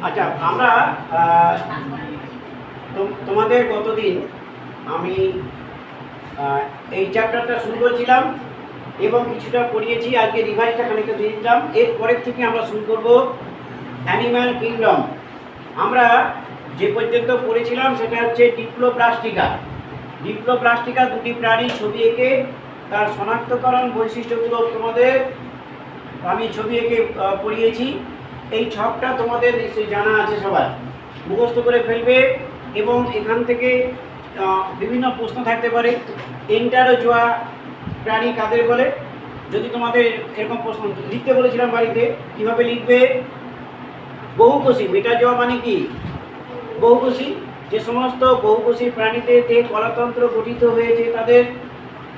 আচ্ছা, আমরা তোমাদের গতদিন আমি এই চ্যাপ্টারটা শুরু করেছিলাম এবং কিছুটা পড়িয়েছি। আজকে রিভাইজটা খানিকটা দিয়ে দিলাম। এরপরের থেকে আমরা শুরু করব অ্যানিম্যাল কিংডম। আমরা যে পর্যন্ত পড়েছিলাম সেটা হচ্ছে ডিপ্লোপ্লাস্টিকা। ডিপ্লোপ্লাস্টিকা দুটি প্রাণী ছবি এঁকে তার শনাক্তকরণ বৈশিষ্ট্যগুলো তোমাদের আমি ছবি এঁকে পড়িয়েছি। এই ছকটা তোমাদের নিশ্চয়ই জানা আছে, সবাই মুখস্থ করে ফেলবে এবং এখান থেকে বিভিন্ন প্রশ্ন থাকতে পারে। এন্টারোজোয়া প্রাণী কাদের বলে? যদি তোমাদের এরকম প্রশ্ন লিখতে বলেছিলাম বাড়িতে, কীভাবে লিখবে? বহুকোষী। মেটাজোয়া মানে কি? বহুকোষী। যে সমস্ত বহুকোষী প্রাণীতে যে কলাতন্ত্র গঠিত হয়েছে তাদের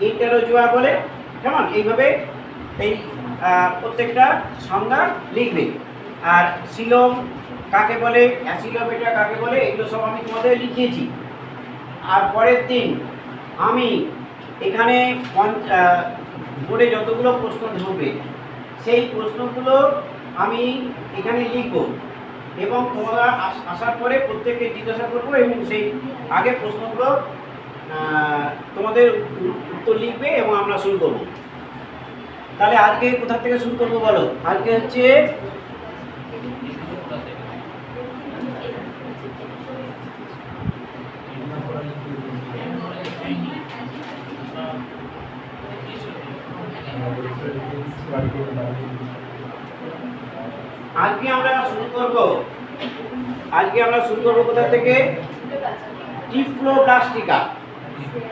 এন্টারোজোয়া বলে। কেমন? এইভাবে এই প্রত্যেকটা সংজ্ঞা লিখবে। আর সিলোম কাকে বলে, অ্যাসিলোমেটা কাকে বলে, এগুলো সব আমি তোমাদের লিখিয়েছি। আর পরের দিন আমি এখানে বোর্ডে যতগুলো প্রশ্ন ঢুকবে সেই প্রশ্নগুলো আমি এখানে লিখব এবং তোমরা আসার পরে প্রত্যেককে জিজ্ঞাসা করবো এবং সেই আগে প্রশ্নগুলো তোমাদের উত্তর লিখবে এবং আমরা শুরু করব। তাহলে আজকে কোথা থেকে শুরু করবো বলো? আজকে হচ্ছে আজকে আমরা শুরু করব কোথা থেকে? ডিপ্লোপ্লাস্টিকা।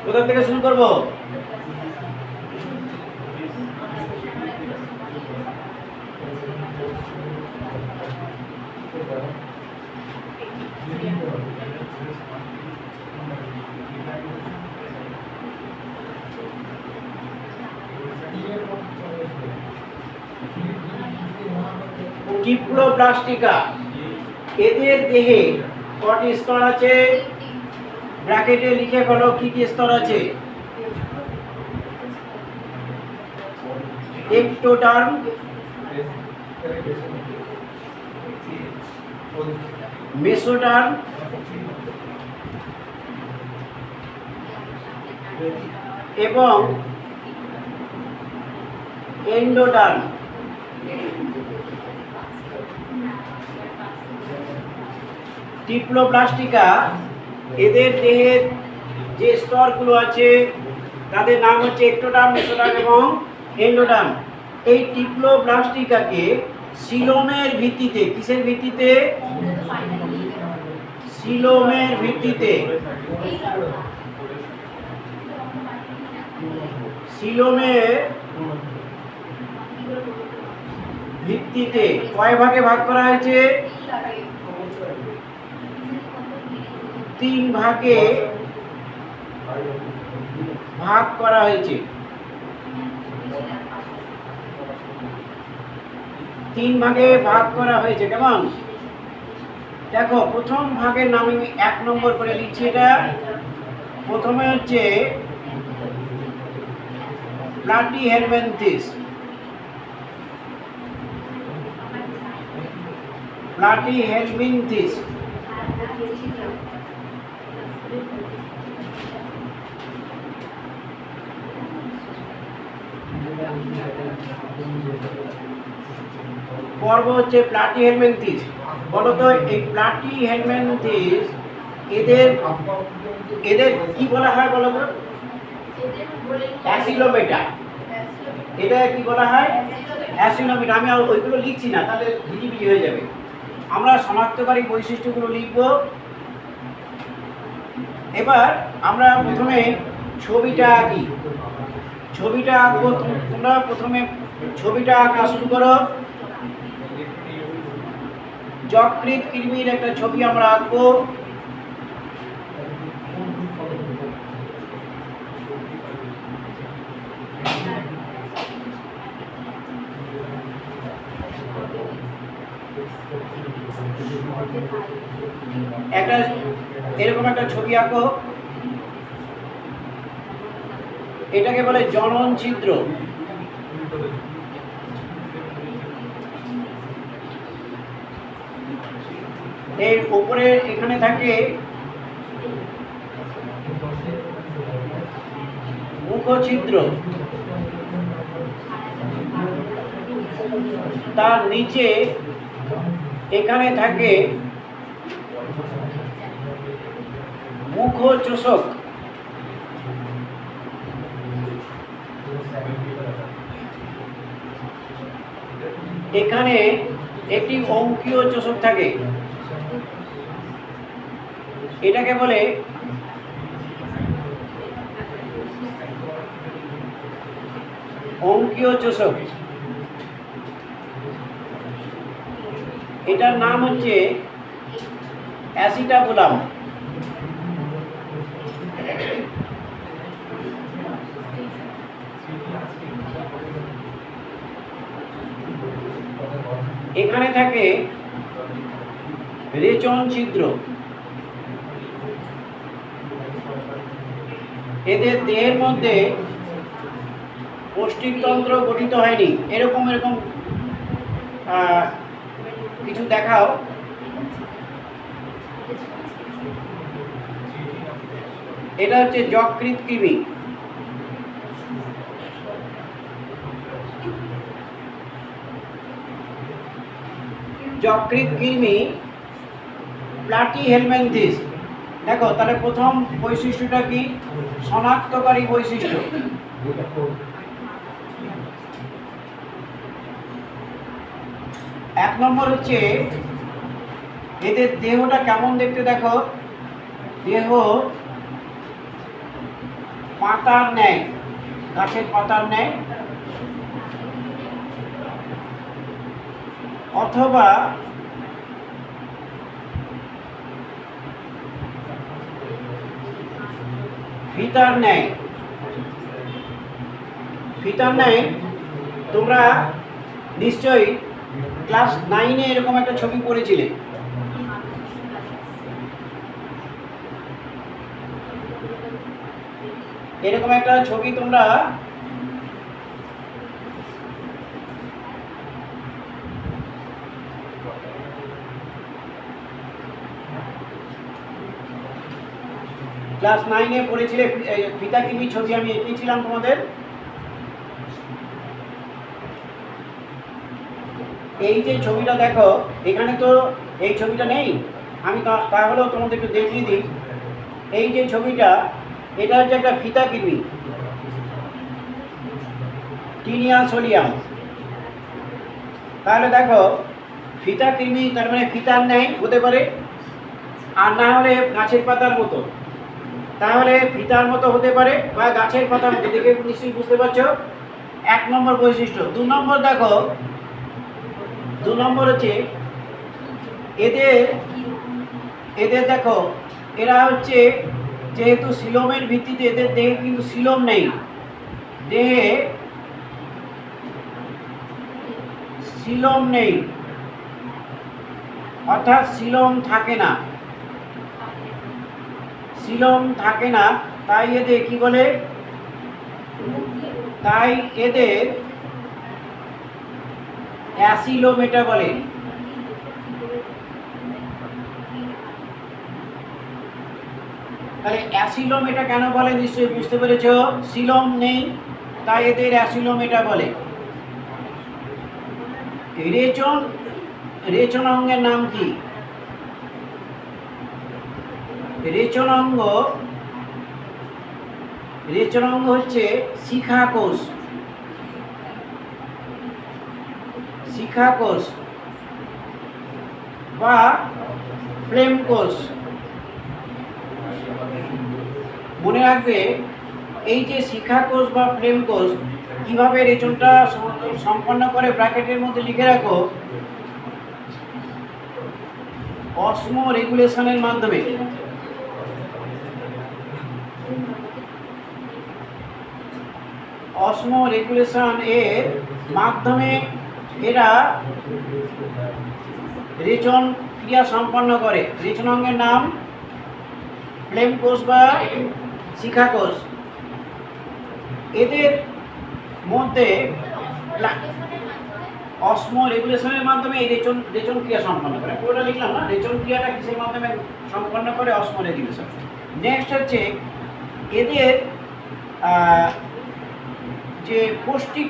কোথা থেকে শুরু করব? ডিপ্লোপ্লাস্টিকা এদের দেহে কটি স্তর আছে? ব্র্যাকেটে লিখে বলো কি কি স্তর আছে। এক্টোডার্ম, মেসোডার্ম, এবং এন্ডোডার্ম। ডিপ্লোপ্লাস্টিকা এদের দেহের যে স্তরগুলো আছে তাদের নাম হচ্ছে এক্টোডার্ম, মেসোডার্ম এবং এন্ডোডার্ম। এই ডিপ্লোপ্লাস্টিকাকে সিলোমের ভিত্তিতে, কিসের ভিত্তিতে? সিলোমের ভিত্তিতে, সিলোমের ভিত্তিতে কয় ভাগে ভাগ করা হয়েছে? 3 ভাগে ভাগ করা হয়েছে। 3 ভাগে ভাগ করা হয়েছে। কেমন? দেখো, প্রথম ভাগের নাম আমি 1 নম্বর করে লিখছি। এটা প্রথমে হচ্ছে প্লাটিহেলমিনথিস। প্লাটিহেলমিনথিস পর্ব হচ্ছে প্লাটিহেলমিনথিস। বলো তো এই প্লাটিহেলমিনথিস এদের কি বলা হয় বলো তো? অ্যাসিলোমেটা। এটা কি বলা হয়? অ্যাসিলোমেটা। আমি আর ওইগুলো লিখছি না, তাহলে ভিজিবিজি হয়ে যাবে। আমরা শনাক্তকারী বৈশিষ্ট্যগুলো লিখব। এবার আমরা প্রথমে ছবিটা আঁকি। ছবিটা আঁকবো। তোমরা প্রথমে ছবিটা আঁকা শুরু করো। যকৃৎ কৃমির একটা ছবি আমরা আঁকবো। একটা এরকম একটা ছবি আঁকো। এটাকে বলে জনন ছিদ্র। এর উপরে এখানে থাকে মুখছিদ্র, তার নিচে এখানে থাকে মুখচোষক। এখানে একটি অঙ্কীয় চোষক থাকে, এটাকে বলে অঙ্কীয় চোষক। এটার নাম হচ্ছে অ্যাসিটাবুলাম। এখানে থাকে রেচন ছিদ্র। এদের দেহের মধ্যে পৌষ্টিকতন্ত্র গঠিত হয়নি, এরকম কিছু দেখাও। এটা হচ্ছে যকৃৎ কৃমি। যকৃৎ কৃমি প্লাটিহেলমিনথিস। দেখো তাহলে প্রথম বৈশিষ্ট্যটা কি? শনাক্তকারী বৈশিষ্ট্য। এক নম্বর হচ্ছে এদের দেহটা কেমন দেখতে। দেখো দেহ পাতার ন্যায়, গাছের পাতার ন্যায়, অথবা ফিতার ন্যায়। ফিতার ন্যায় তোমরা নিশ্চয়ই ক্লাস 9-এ এরকম একটা ছবি পড়েছিলে। এরকম একটা ছবি তোমরা ক্লাস 9-এ পড়েছিলে। ফিতা কৃমি ছবি আমি এঁকেছিলাম তোমাদের। এই যে ছবিটা দেখো, এখানে তো এই ছবিটা নেই, আমি তাহলেও তোমাদের একটু দেখিয়ে দিই। এই যে ছবিটা, এটা হচ্ছে একটা ফিতা কৃমি, টিনিয়া সোলিয়াম। তাহলে দেখো ফিতা কৃমি তার মানে ফিতার ন্যায় হতে পারে, আর না হলে গাছের পাতার মতো। তাহলে ফিতার মতো হতে পারে বা গাছের পাতার মতো, দেখে নিশ্চয়ই বুঝতে পারছো। এক নম্বর বৈশিষ্ট্য। 2 নম্বর দেখো, 2 নম্বর হচ্ছে এদের দেখো, এরা হচ্ছে যেহেতু সিলোমের ভিত্তিতে, এদের দেহে কিন্তু সিলোম নেই, দেহে সিলোম নেই, অর্থাৎ সিলোম থাকে না। সিলোম থাকে না, তাই এদের কি বলে? তাই এদের অ্যাসিলোমেটা বলে। তাহলে অ্যাসিলোমেটা কেন বলে নিশ্চয়ই বুঝতে পেরেছ। সিলোম নেই তাই এদের অ্যাসিলোমেটা বলে। রেচন অঙ্গের নাম কি? রেচন অঙ্গ হচ্ছে শিখাকোষ। শিখাকোষ বা ফ্লেম কোষ। মনে রাখবে এই যে শিখাকোষ বা ফ্লেম কোষ কিভাবে রেচনটা সম্পন্ন করে, ব্র্যাকেটের মধ্যে লিখে রাখো, অসমো রেগুলেশনের মাধ্যমে। অসমো রেগুলেশন এর মাধ্যমে এরা রেচন ক্রিয়া সম্পন্ন করে। রেচন অঙ্গের নাম ফ্লেম কোষ বা শিখাকোষ। এদের মধ্যে অসমো রেগুলেশনের মাধ্যমে এই রেচন ক্রিয়া সম্পন্ন করে। পুরোটা লিখলাম না, রেচন ক্রিয়াটা কিসের মাধ্যমে সম্পন্ন করে? অসমো রেগুলেশন। নেক্সট হচ্ছে এদের যে পৌষ্টিক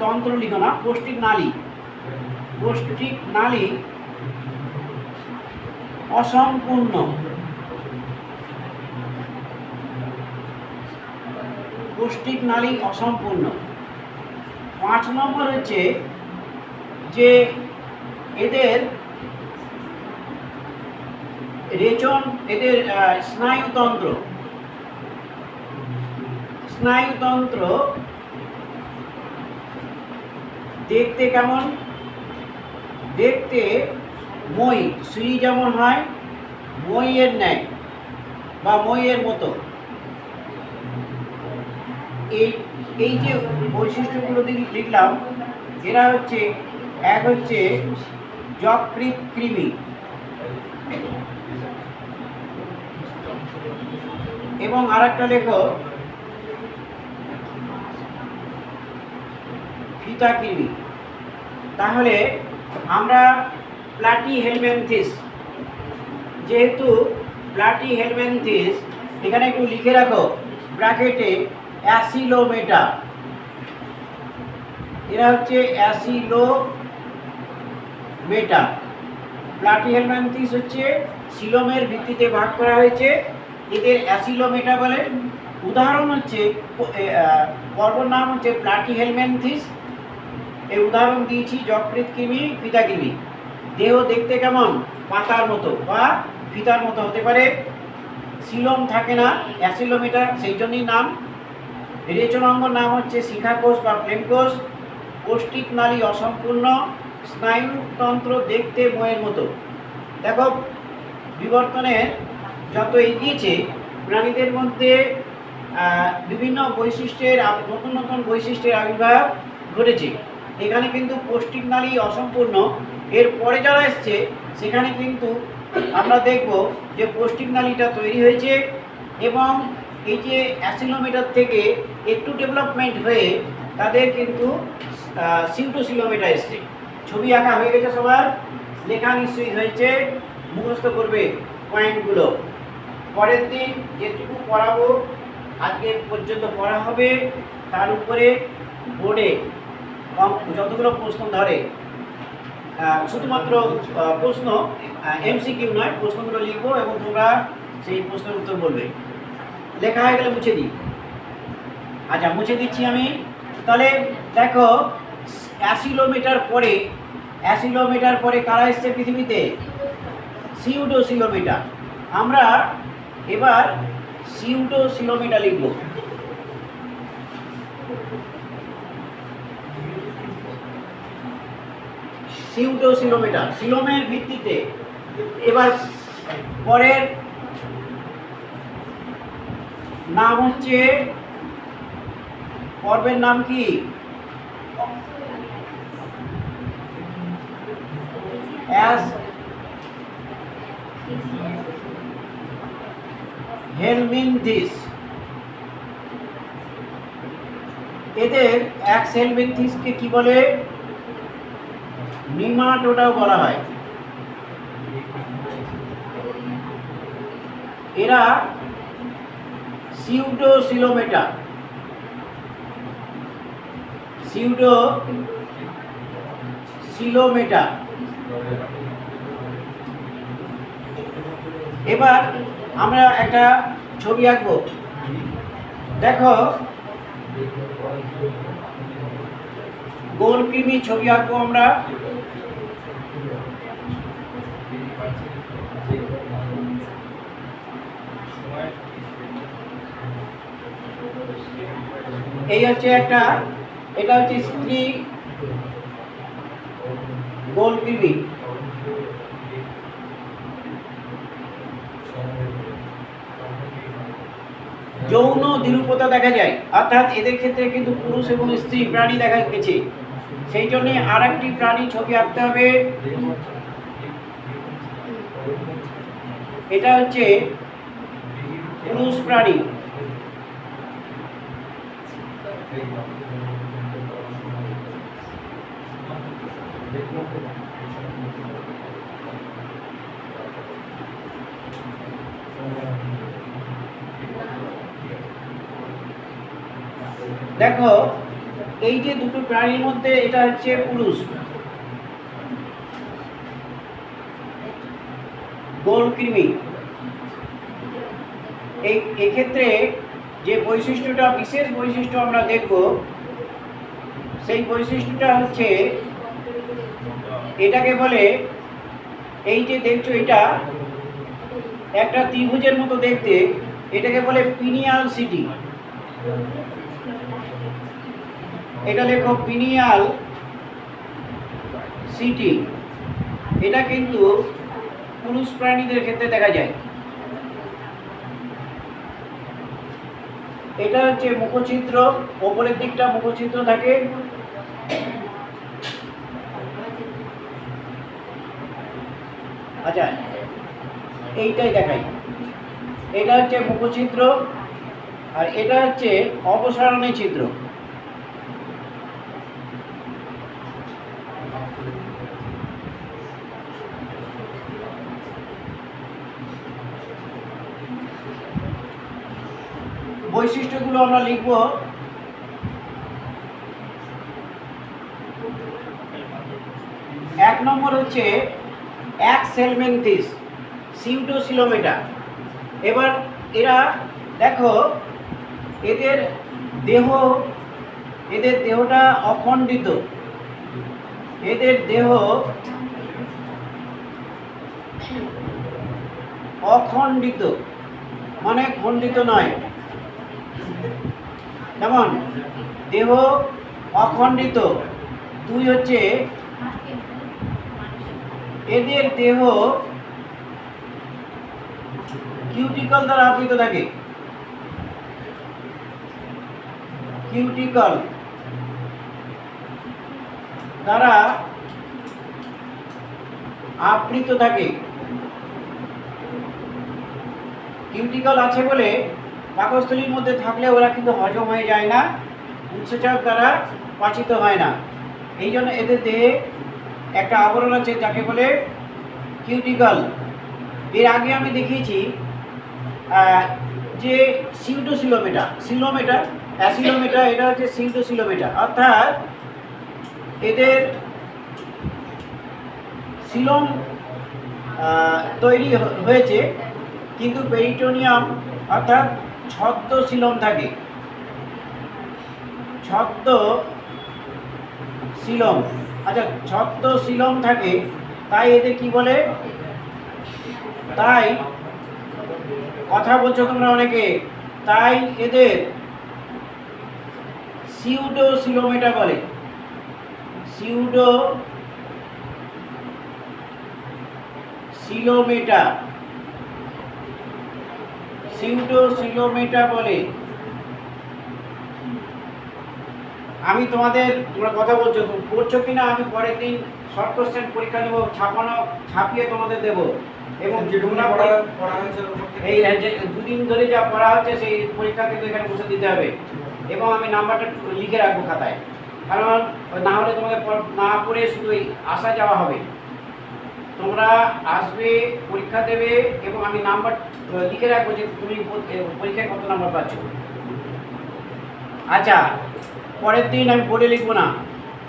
তন্ত্র লিখো না, পৌষ্টিক নালী অসম্পূর্ণ। পৌষ্টিক নালী অসম্পূর্ণ। 5 নম্বর হচ্ছে যে এদের স্নায়ুতন্ত্র দেখতে কেমন? দেখতে মই, সুই যেমন হয় মইয়ের ন্যায় বা মইয়ের মতো। এই যে বৈশিষ্ট্যগুলো লিখলাম, এরা হচ্ছে এক হচ্ছে যকৃৎ কৃমি, এবং আরেকটা লেখো ফিতাকৃমি। তাহলে আমরা প্লাটিহেলমিনথিস, যেহেতু প্লাটিহেলমিনথিস, এখানে একটু লিখে রাখো ব্র্যাকেটে অ্যাসিলোমেটা। এরা হচ্ছে অ্যাসিলোমেটা। প্লাটিহেলমিনথিস হচ্ছে সিলোমের ভিত্তিতে ভাগ করা হয়েছে, এদের অ্যাসিলোমেটা বলে। উদাহরণ হচ্ছে পর্বর নাম হচ্ছে প্লাটিহেলমিনথিস। এই উদাহরণ দিয়েছি যকৃৎ কৃমি, ফিতাকৃমি। দেহ দেখতে কেমন? পাতার মতো বা ফিতার মতো হতে পারে। সিলোম থাকে না, অ্যাসিলোমেটা, সেই জন্যই নাম। রেচনাঙ্গ নাম হচ্ছে শিখাকোষ বা ফ্লেমকোষ। পৌষ্টিক নালী অসম্পূর্ণ। স্নায়ুতন্ত্র দেখতে ময়ের মতো। দেখো, বিবর্তনের যত এগিয়েছে প্রাণীদের মধ্যে বিভিন্ন বৈশিষ্ট্যের নতুন নতুন বৈশিষ্ট্যের আবির্ভাব ঘটেছে। এখানে কিন্তু পৌষ্টিক নালী অসম্পূর্ণ। এর পরে যারা এসছে সেখানে কিন্তু আমরা দেখব যে পৌষ্টিক নালীটা তৈরি হয়েছে, এবং এই যে অ্যাসিলোমেটার থেকে একটু ডেভেলপমেন্ট হয়ে তাদের কিন্তু সিউডোসিলোমেটা এসছে। ছবি আঁকা হয়ে গেছে সবার, লেখা নিশ্চয়ই হয়েছে, মুখস্থ করবে পয়েন্টগুলো। পরের দিন যেটুকু পড়াবো, আজকে পর্যন্ত পড়া হবে, তার উপরে বোর্ডে যতগুলো প্রশ্ন ধরে, শুধুমাত্র প্রশ্ন, এমসিকিউ নয়, প্রশ্নগুলো লিখবো এবং তোমরা সেই প্রশ্নের উত্তর বলবে। লেখা হয়ে গেলে মুছে দিই। আচ্ছা, মুছে দিচ্ছি আমি। তাহলে দেখো, অ্যাসিলোমেটার পরে কারা এসছে পৃথিবীতে? সিউডোসিলোমেটা। আমরা এবার সিউডোসিলোমেটা লিখব। সিউডোসিলোমেটা, সিলোমের ভিত্তিতে। এবার পরের নাম হচ্ছে, পর্বের নাম কি? হেলমিনথিস। এদের হেলমিনথিসকে কি বলে? নিমাটোডাও বলা হয়। এরা সিউডোসিলোমেটা। এবার আমরা একটা ছবি আঁকবো। দেখো, গোলকৃমি ছবি আঁকবো আমরা। এই হচ্ছে একটা, এটা হচ্ছে স্ত্রী গোলকৃমি। যৌন দ্বিরূপতা দেখা যায়, অর্থাৎ এদের ক্ষেত্রে কিন্তু পুরুষ এবং স্ত্রী প্রাণী দেখা গেছে। সেই জন্য আর একটি প্রাণী ছবি আঁকতে হবে। এটা হচ্ছে পুরুষ প্রাণী। দেখো এই যে দুটো প্রাণীর মধ্যে এটা হচ্ছে পুরুষ, গোলকৃমি। এক্ষেত্রে যে বৈশিষ্ট্যটা, বিশেষ বৈশিষ্ট্য আমরা দেখব, সেই বৈশিষ্ট্যটা হচ্ছে, এটাকে বলে, এই যে দেখছো এটা একটা ত্রিভুজের মতো দেখতে, এটাকে বলে পিনিয়াল সিটি। এটা লেখো পিনিয়াল সিটি। এটা কিন্তু পুরুষ প্রাণীদের ক্ষেত্রে দেখা যায়। এটা হচ্ছে মুখছিদ্র, ওপরের দিকটা মুখছিদ্র থাকে। আচ্ছা, এইটাই দেখাই। এটা হচ্ছে মুখছিদ্র আর এটা হচ্ছে অপসারণী ছিদ্র। বৈশিষ্ট্যগুলো আমরা লিখব। এক নম্বর হচ্ছে অ্যাক্সেলমেন্থিস সিউডোসিলোমেটা। এবার এরা দেখো এদের দেহটা অখণ্ডিত। এদের দেহ অখণ্ডিত মানে খণ্ডিত নয়। যেমন দেহ অখণ্ডিত, দুই হচ্ছে এদের দেহ কিউটিকল দ্বারা আবৃত থাকে। কিউটিকল দ্বারা আবৃত থাকে। কিউটিকল আছে বলে পাকস্থলীর মধ্যে থাকলে ওরা কিন্তু হজম হয়ে যায় না, উৎসেচক দ্বারা পাচিত হয় না। এই জন্য এদের দেহে একটা আবরণ আছে যাকে বলে কিউটিকল। এর আগে আমি দেখিয়েছি যে সিউডোসিলোমেটা, অ্যাসিলোমেটা, এটা হচ্ছে সিউডোসিলোমেটা। অর্থাৎ এদের সিলোম তৈরি হয়েছে কিন্তু পেরিটোনিয়াম অর্থাৎ ছদ্ম সিলোম থাকে। ছদ্ম সিলোম, আচ্ছা ছদ্ম সিলোম থাকে, তাই এদের কি বলে, তাই কথা বলছো তোমরা অনেকে, তাই এদের সিউডোসিলোমেটা বলে। সিউডোসিলোমেটা বলে। আমি তোমরা কথা বলছো, করছো কিনা আমি পরের দিন শর্ট কোশ্চেন পরীক্ষা নেবো, ছাপিয়ে তোমাদের দেবো। এবং এই দুদিন ধরে যা পড়া হচ্ছে সেই পরীক্ষা কিন্তু এখানে বসে দিতে হবে এবং আমি নাম্বারটা লিখে রাখবো খাতায়, কারণ না হলে তোমাদের না পড়ে শুধু আসা যাওয়া হবে। তোমরা আসবে, পরীক্ষা দেবে এবং আমি নাম্বার লিখে রাখবো যে তুমি পরীক্ষায় কত নাম্বার পাচ্ছ। আচ্ছা, পরের দিন আমি বোর্ডে লিখবো না,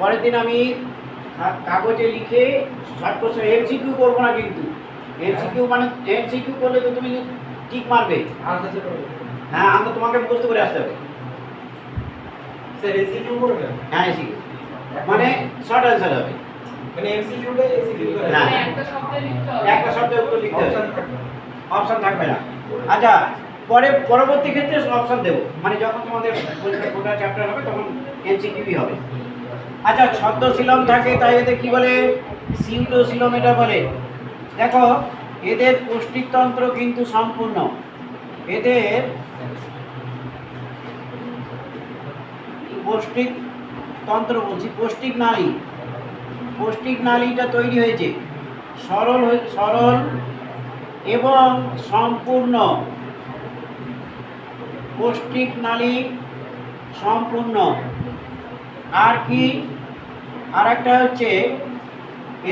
পরের দিন আমি কাগজে লিখে শর্ট কোশ্চেন, এমসিকিউ করবো না কিন্তু। এমসিকিউ মানে এমসিকিউ করলে তো তুমি ঠিক মারবে। হ্যাঁ, আমরা তোমাকে মুখস্থ করে আসতে হবে। স্যার এমসিকিউ করবে? হ্যাঁ, এমসিকিউ মানে শর্ট অ্যান্সার হবে। মানে এমসিকিউটা এমসিকিউ করে না, একটা শব্দের উত্তর লিখতে হবে, অপশন থাকবে না। আচ্ছা, পরবর্তী ক্ষেত্রে অপশন দেবো, মানে যখন তোমাদের পরীক্ষা গোটা চ্যাপ্টার হবে তখন এমসিকিউই হবে। আচ্ছা, ছদ্ম সিলোম থাকে তাই এদের কি বলে, সিউডোসিলোমেটা বলে। দেখো এদের পৌষ্টিকতন্ত্র কিন্তু সম্পূর্ণ। এদের পৌষ্টিকতন্ত্র বলছি, পৌষ্টিক নালীটা তৈরি হয়েছে সরল এবং সম্পূর্ণ। পৌষ্টিক নালী সম্পূর্ণ। আর কি, আর একটা হচ্ছে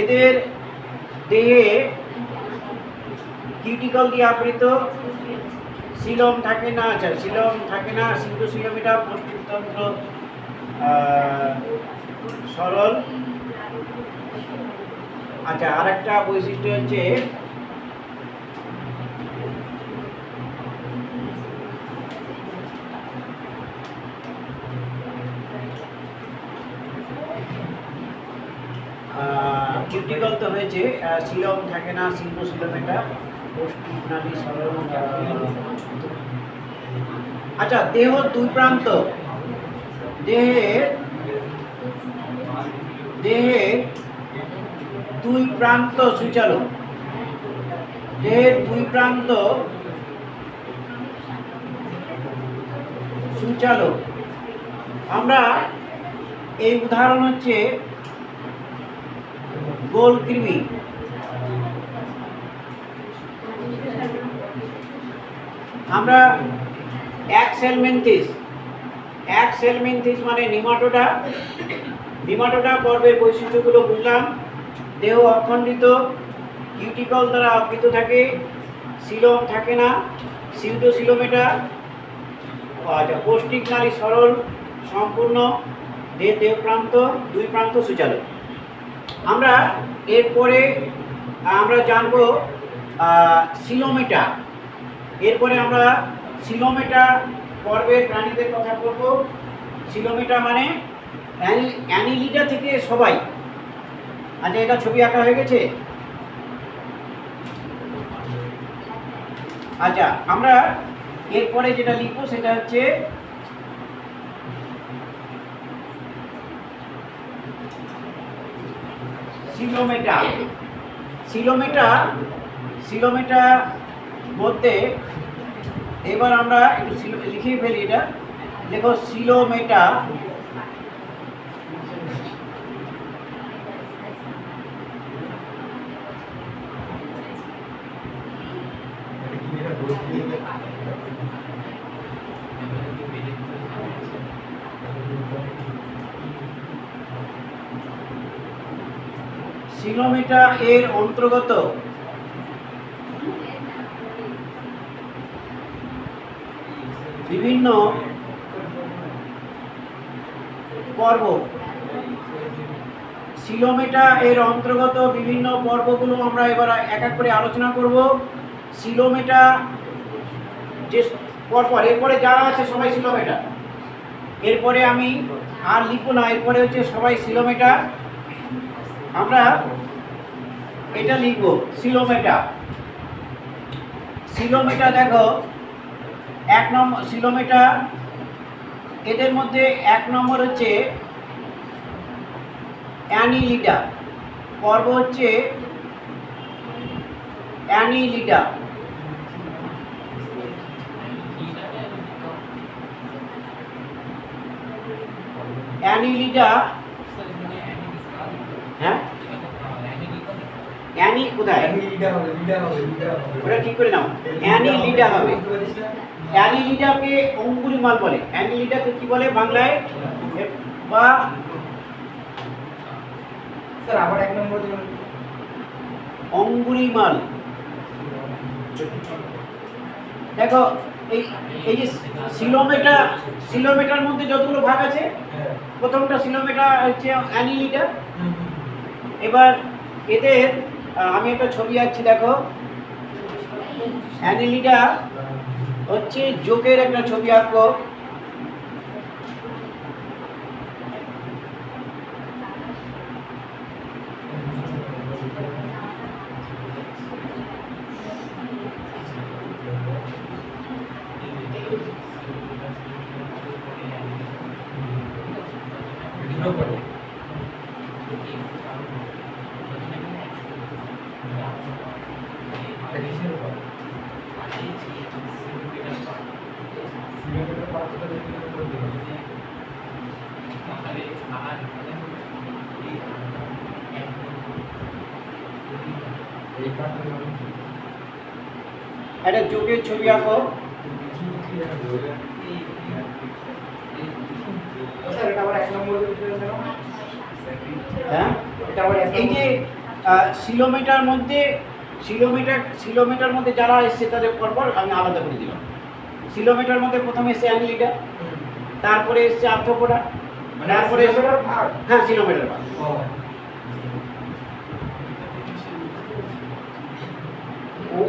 এদের দেহে কিউটিকল দিয়ে আবৃত, সিলম থাকে না, আচ্ছা সিলম থাকে না, সিন্ডোসিলম এটা পৌষ্টিকতন্ত্র সরল। আচ্ছা, আর একটা বৈশিষ্ট্য হচ্ছে কিউটিকল তো হয়েছে, সিলম থাকে না, সিন্ডোসিলম এটা পৌষ্টিক নালী সরল। আচ্ছা, দেহ দুই প্রান্ত, দেহে দুই প্রান্ত সুচালু, দেহের দুই প্রান্ত সুচালু। আমরা এই উদাহরণ হচ্ছে গোল কৃমি। আমরা একসেলমেন্থিস মানে নিমাটোডা পর্বের বৈশিষ্ট্যগুলো বুঝলাম। দেহ অখণ্ডিত, কিউটিকল দ্বারা আবৃত থাকে, সিলম থাকে না, সিউডোসিলম এটা। আচ্ছা, পৌষ্টিক নালী সরল সম্পূর্ণ, দেহ প্রান্ত দুই প্রান্ত সুচালু। আমরা এরপরে আমরা জানবো সিলোমেটা। এরপরে আমরা সিলোমেটা পর্বের প্রাণীদের কথা বলব। সিলোমেটা মানে অ্যানিলিডা থেকে সবাই। আচ্ছা, এটা ছবি আঁকা হয়ে গেছে। আচ্ছা, আমরা এরপরে যেটা লিখবো সেটা হচ্ছে সিলোমেটা মধ্যে এবার আমরা একটু লিখে ফেলি। এটা দেখো, সিলোমেটা সিলোমেটা এর অন্তর্গত বিভিন্ন পর্ব। সিলোমেটা এর অন্তর্গত বিভিন্ন পর্বগুলো আমরা এবার এক এক করে আলোচনা করব। সিলোমেটা যে পরপর এরপরে যারা আছে সবাই সিলোমেটা, এরপরে আমি আর লিখবো না, এরপরে হচ্ছে সবাই সিলোমেটা। আমরা এটা লিখব সিলোমেটা। দেখো, এক নম্বর সিলোমেটা, এদের মধ্যে এক নম্বর হচ্ছে অ্যানিলিডা পর্ব, হচ্ছে অ্যানিলিডা। হ্যাঁ, অ্যানি কোথায়, ওটা ঠিক করে নাও। অ্যানিলিডা হবে। অ্যানিলিডাকে অঙ্গুলিমাল বলে। অ্যানিলিডাকে কি বলে বাংলায়? বা স্যার আবার এক নম্বর অঙ্গুলিমাল। দেখো, এই যে সিলোমেটার মধ্যে যতগুলো ভাগ আছে, প্রথমটা সিলোমেটা হচ্ছে অ্যানিলিডা। এবার এদের আমি একটা ছবি আঁকছি, দেখো। অ্যানিলিডা হচ্ছে জোকের একটা ছবি আঁকবো। একটা যোগের ছবি আঁকো। এক নম্বর দিলেন কেন? হ্যাঁ, এটা আবার এক এই যে সিলোমিটার মধ্যে যারা এসছে তাদের পরপর আমি আলাদা করে দিলাম। সিলোমিটার মধ্যে প্রথমে এসছে অ্যানিলিডা, তারপরে এসছে আর্থ্রোপোডা, মানে তারপরে সিলোমিটার ভাগ। হ্যাঁ সিলোমিটার ভাগ। ও ও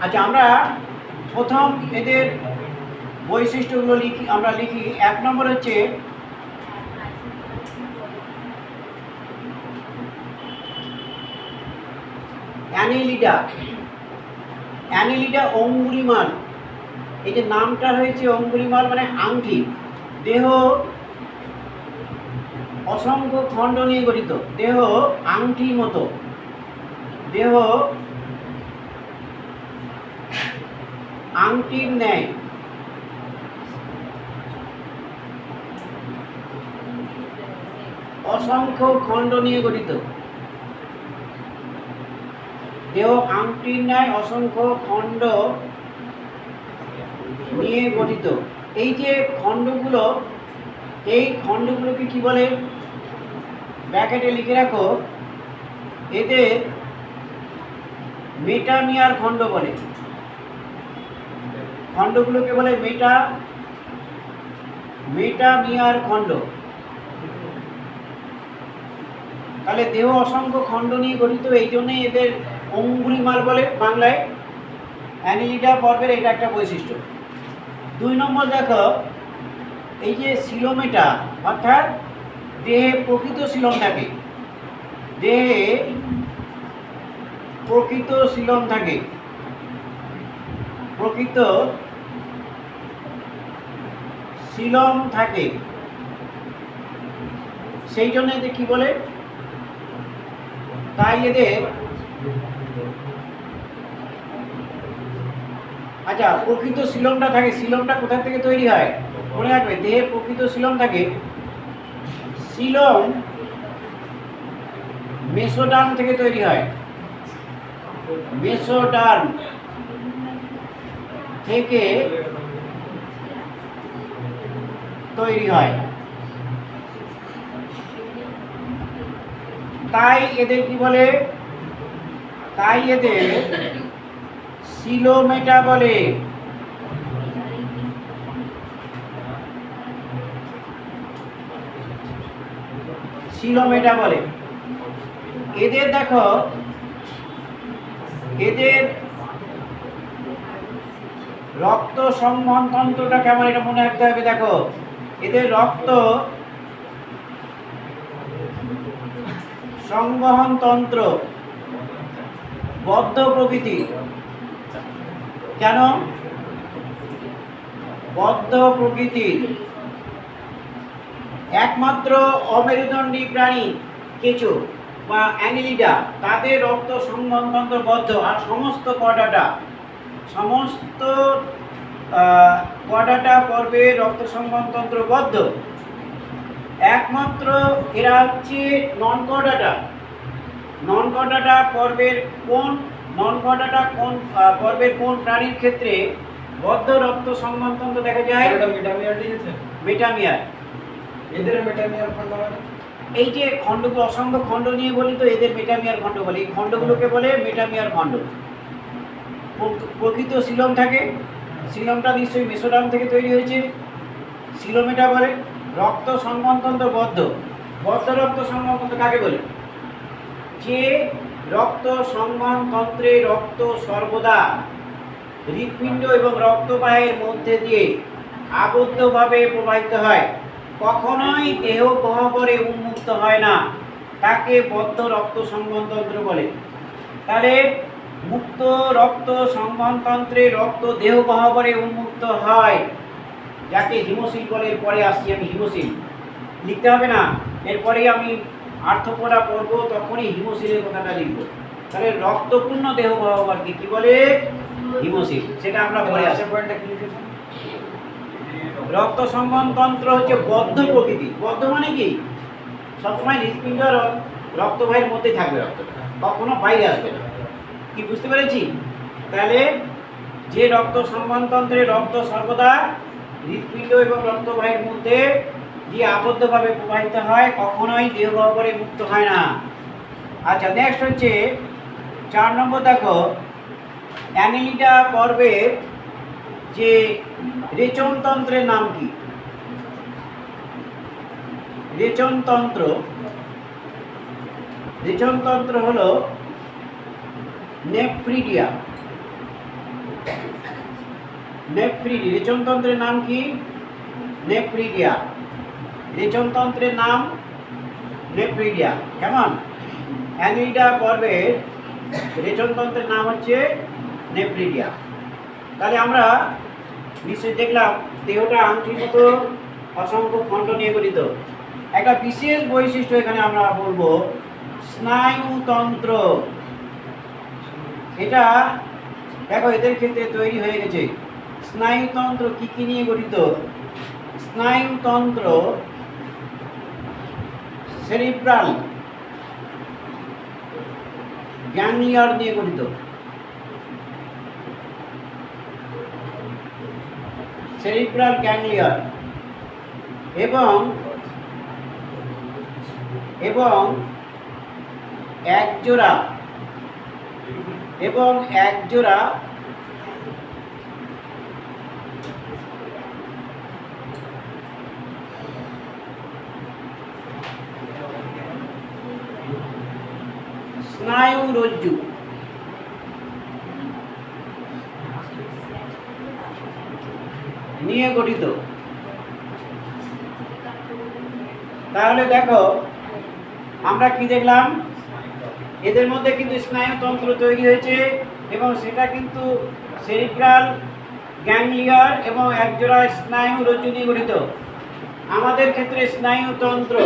আচ্ছা, আমরা প্রথম এদের বৈশিষ্ট্যগুলো লিখি। 1 নম্বর হচ্ছে অ্যানিলিডা অঙ্গুলিমাল। এই যে নামটা হয়েছে অঙ্গুলিমাল মানে আংটি। দেহ অসংখ্য খণ্ড নিয়ে গঠিত, দেহ আংটির মতো, দেহ আংটির ন্যায়। অসংখ্য খণ্ড নিয়ে গঠিত, দেহ আংটির ন্যায় অসংখ্য খণ্ড নিয়ে গঠিত। এই যে খণ্ডগুলো, এই খণ্ডগুলোকে কি বলে? ব্র্যাকেটে লিখে রাখো, এদের মেটামিয়ার খণ্ড বলে। খণ্ডগুলোকে বলে মেটামিয়ার খণ্ড। তাহলে দেহ অসংখ্য খণ্ড নিয়ে গঠিত, এই জন্যই এদের অঙ্গুলিমাল বলে বাংলায়। অ্যানিলিডা পর্বের এটা একটা বৈশিষ্ট্য। 2 নম্বর দেখো, এই যে সিলোমেটা, অর্থাৎ দেহে প্রকৃত সিলোম থাকে, দেহে প্রকৃত সিলোম থাকে, প্রকৃত সিলোম থাকে, সেই জন্য এদের কি বলে? তাই এদের আচ্ছা, প্রকৃত সিলোমটা থাকে। সিলোমটা কোথা থেকে তৈরি হয় মনে রাখবে, দেহে প্রকৃত সিলোম থাকে। সিলোম মেসোডার্ম থেকে তৈরি হয়, মেসোডার্ম থেকে তৈরি হয়। তাই এদের কি বলে? তাই এদের সিলোমেটা বলে। সিলোমেটা বলে। এদের দেখো, এদের রক্ত সংবহন তন্ত্রটা কেমন এটা মনে রাখতে হবে। দেখো, এদের রক্ত সংবহন তন্ত্র বদ্ধ প্রকৃতি। কেন বদ্ধ প্রকৃতির? একমাত্র অমেরুদণ্ডী প্রাণী কেঁচো বা অ্যানিলিডা, তাদের রক্ত সংবহন তন্ত্র বদ্ধ। আর সমস্ত কডাটা পর্বের রক্ত সংবহন তন্ত্র বদ্ধ। একমাত্র এরা হচ্ছে নন কডাটা পর্বের কোন প্রাণীর ক্ষেত্রে বদ্ধ রক্ত সংবহন তন্ত্র দেখা যায়? এটা মেটামিয়ার দিয়েছে। মেটামিয়ার। এদের মেটামিয়ার খণ্ড মানে এই যে খণ্ডগুলো অসংখ্য খণ্ড নিয়ে বলি তো, এদের মেটামিয়ার খণ্ড বলে। এই খণ্ডগুলোকে বলে মেটামিয়ার খণ্ড। প্রকৃত সিলোম থাকে, সিলোমটা নিশ্চয়ই মেসোডার্ম থেকে তৈরি হয়েছে, সিলোমেটা বলে। রক্ত সংবহন তন্ত্র বদ্ধ রক্ত সংবহন তন্ত্র কাকে বলে? যে রক্ত সংবহন তন্ত্রে রক্ত সর্বদা হৃৎপিণ্ড এবং রক্তবাহের মধ্যে দিয়ে আবদ্ধভাবে প্রবাহিত হয়, কখনোই দেহ গহ্বরে উন্মুক্ত হয় না, তাকে বদ্ধ রক্ত সংবহন তন্ত্র বলে। তাহলে মুক্ত রক্ত সংবহন তন্ত্রে রক্ত দেহ গহ্বরে উন্মুক্ত হয়, যাকে হিমোসিল বলে। পরে আসছি আমি, হিমোসিল লিখতে হবে না, এরপরেই আমি আর্থ্রোপোডা পড়ব, তখনই হিমোসিলের কথাটা লিখব। তাহলে রক্তপূর্ণ দেহ গহ্বরকে কি বলে? হিমোসিল। সেটা আমরা পরে আসছি। পয়েন্টটা কি লিখেছেন? রক্ত সংবহনতন্ত্র হচ্ছে বদ্ধ প্রকৃতি। বদ্ধ মানে কি? সবসময় হৃৎপিণ্ড রক্তবাহের মধ্যে থাকবে, রক্তটা কখনো বাইরে আসবে না। কি বুঝতে পেরেছি? তাহলে যে রক্ত সংবহনতন্ত্রে রক্ত সর্বদা হৃৎপিণ্ড এবং রক্তবাহের মধ্যে দিয়ে আবদ্ধভাবে প্রবাহিত হয়, কখনোই দেহ গহ্বরে মুক্ত হয় না। আচ্ছা, নেক্সট হচ্ছে 4 নম্বর। দেখো, অ্যানিলিডা পর্বের যে রেচনতন্ত্রের নাম কি? রেচনতন্ত্র হলো নেফ্রিডিয়া। রেচনতন্ত্রের নাম কি? নেফ্রিডিয়া। রেচনতন্ত্রের নাম নেফ্রিডিয়া। কেমন? অ্যানিলিডা পর্বের রেচনতন্ত্রের নাম হচ্ছে নেফ্রিডিয়া। তাহলে আমরা নিশ্চয়ই দেখলাম দেহটা আংটির মতো অসংখ্য খণ্ড নিয়ে গঠিত। একটা বিশেষ বৈশিষ্ট্য এখানে আমরা বলবো স্নায়ুতন্ত্র। এটা দেখো এদের ক্ষেত্রে তৈরি হয়ে গেছে। স্নায়ুতন্ত্র কি কি নিয়ে গঠিত? স্নায়ুতন্ত্র সেরিব্রাল গ্যাংলিয়ার নিয়ে গঠিত। সেরিব্রাল গ্যাংলিয়ার এবং একজোড়া স্নায়ুরজ্জু নিয়ে গঠিত। তাহলে দেখো আমরা কি দেখলাম? এদের মধ্যে কিন্তু স্নায়ুতন্ত্র তৈরি হয়েছে এবং সেটা কিন্তু সেরিব্রাল গ্যাংলিয়ার এবং একজোড়া স্নায়ুরজ্জু নিয়ে গঠিত। আমাদের ক্ষেত্রে স্নায়ুতন্ত্র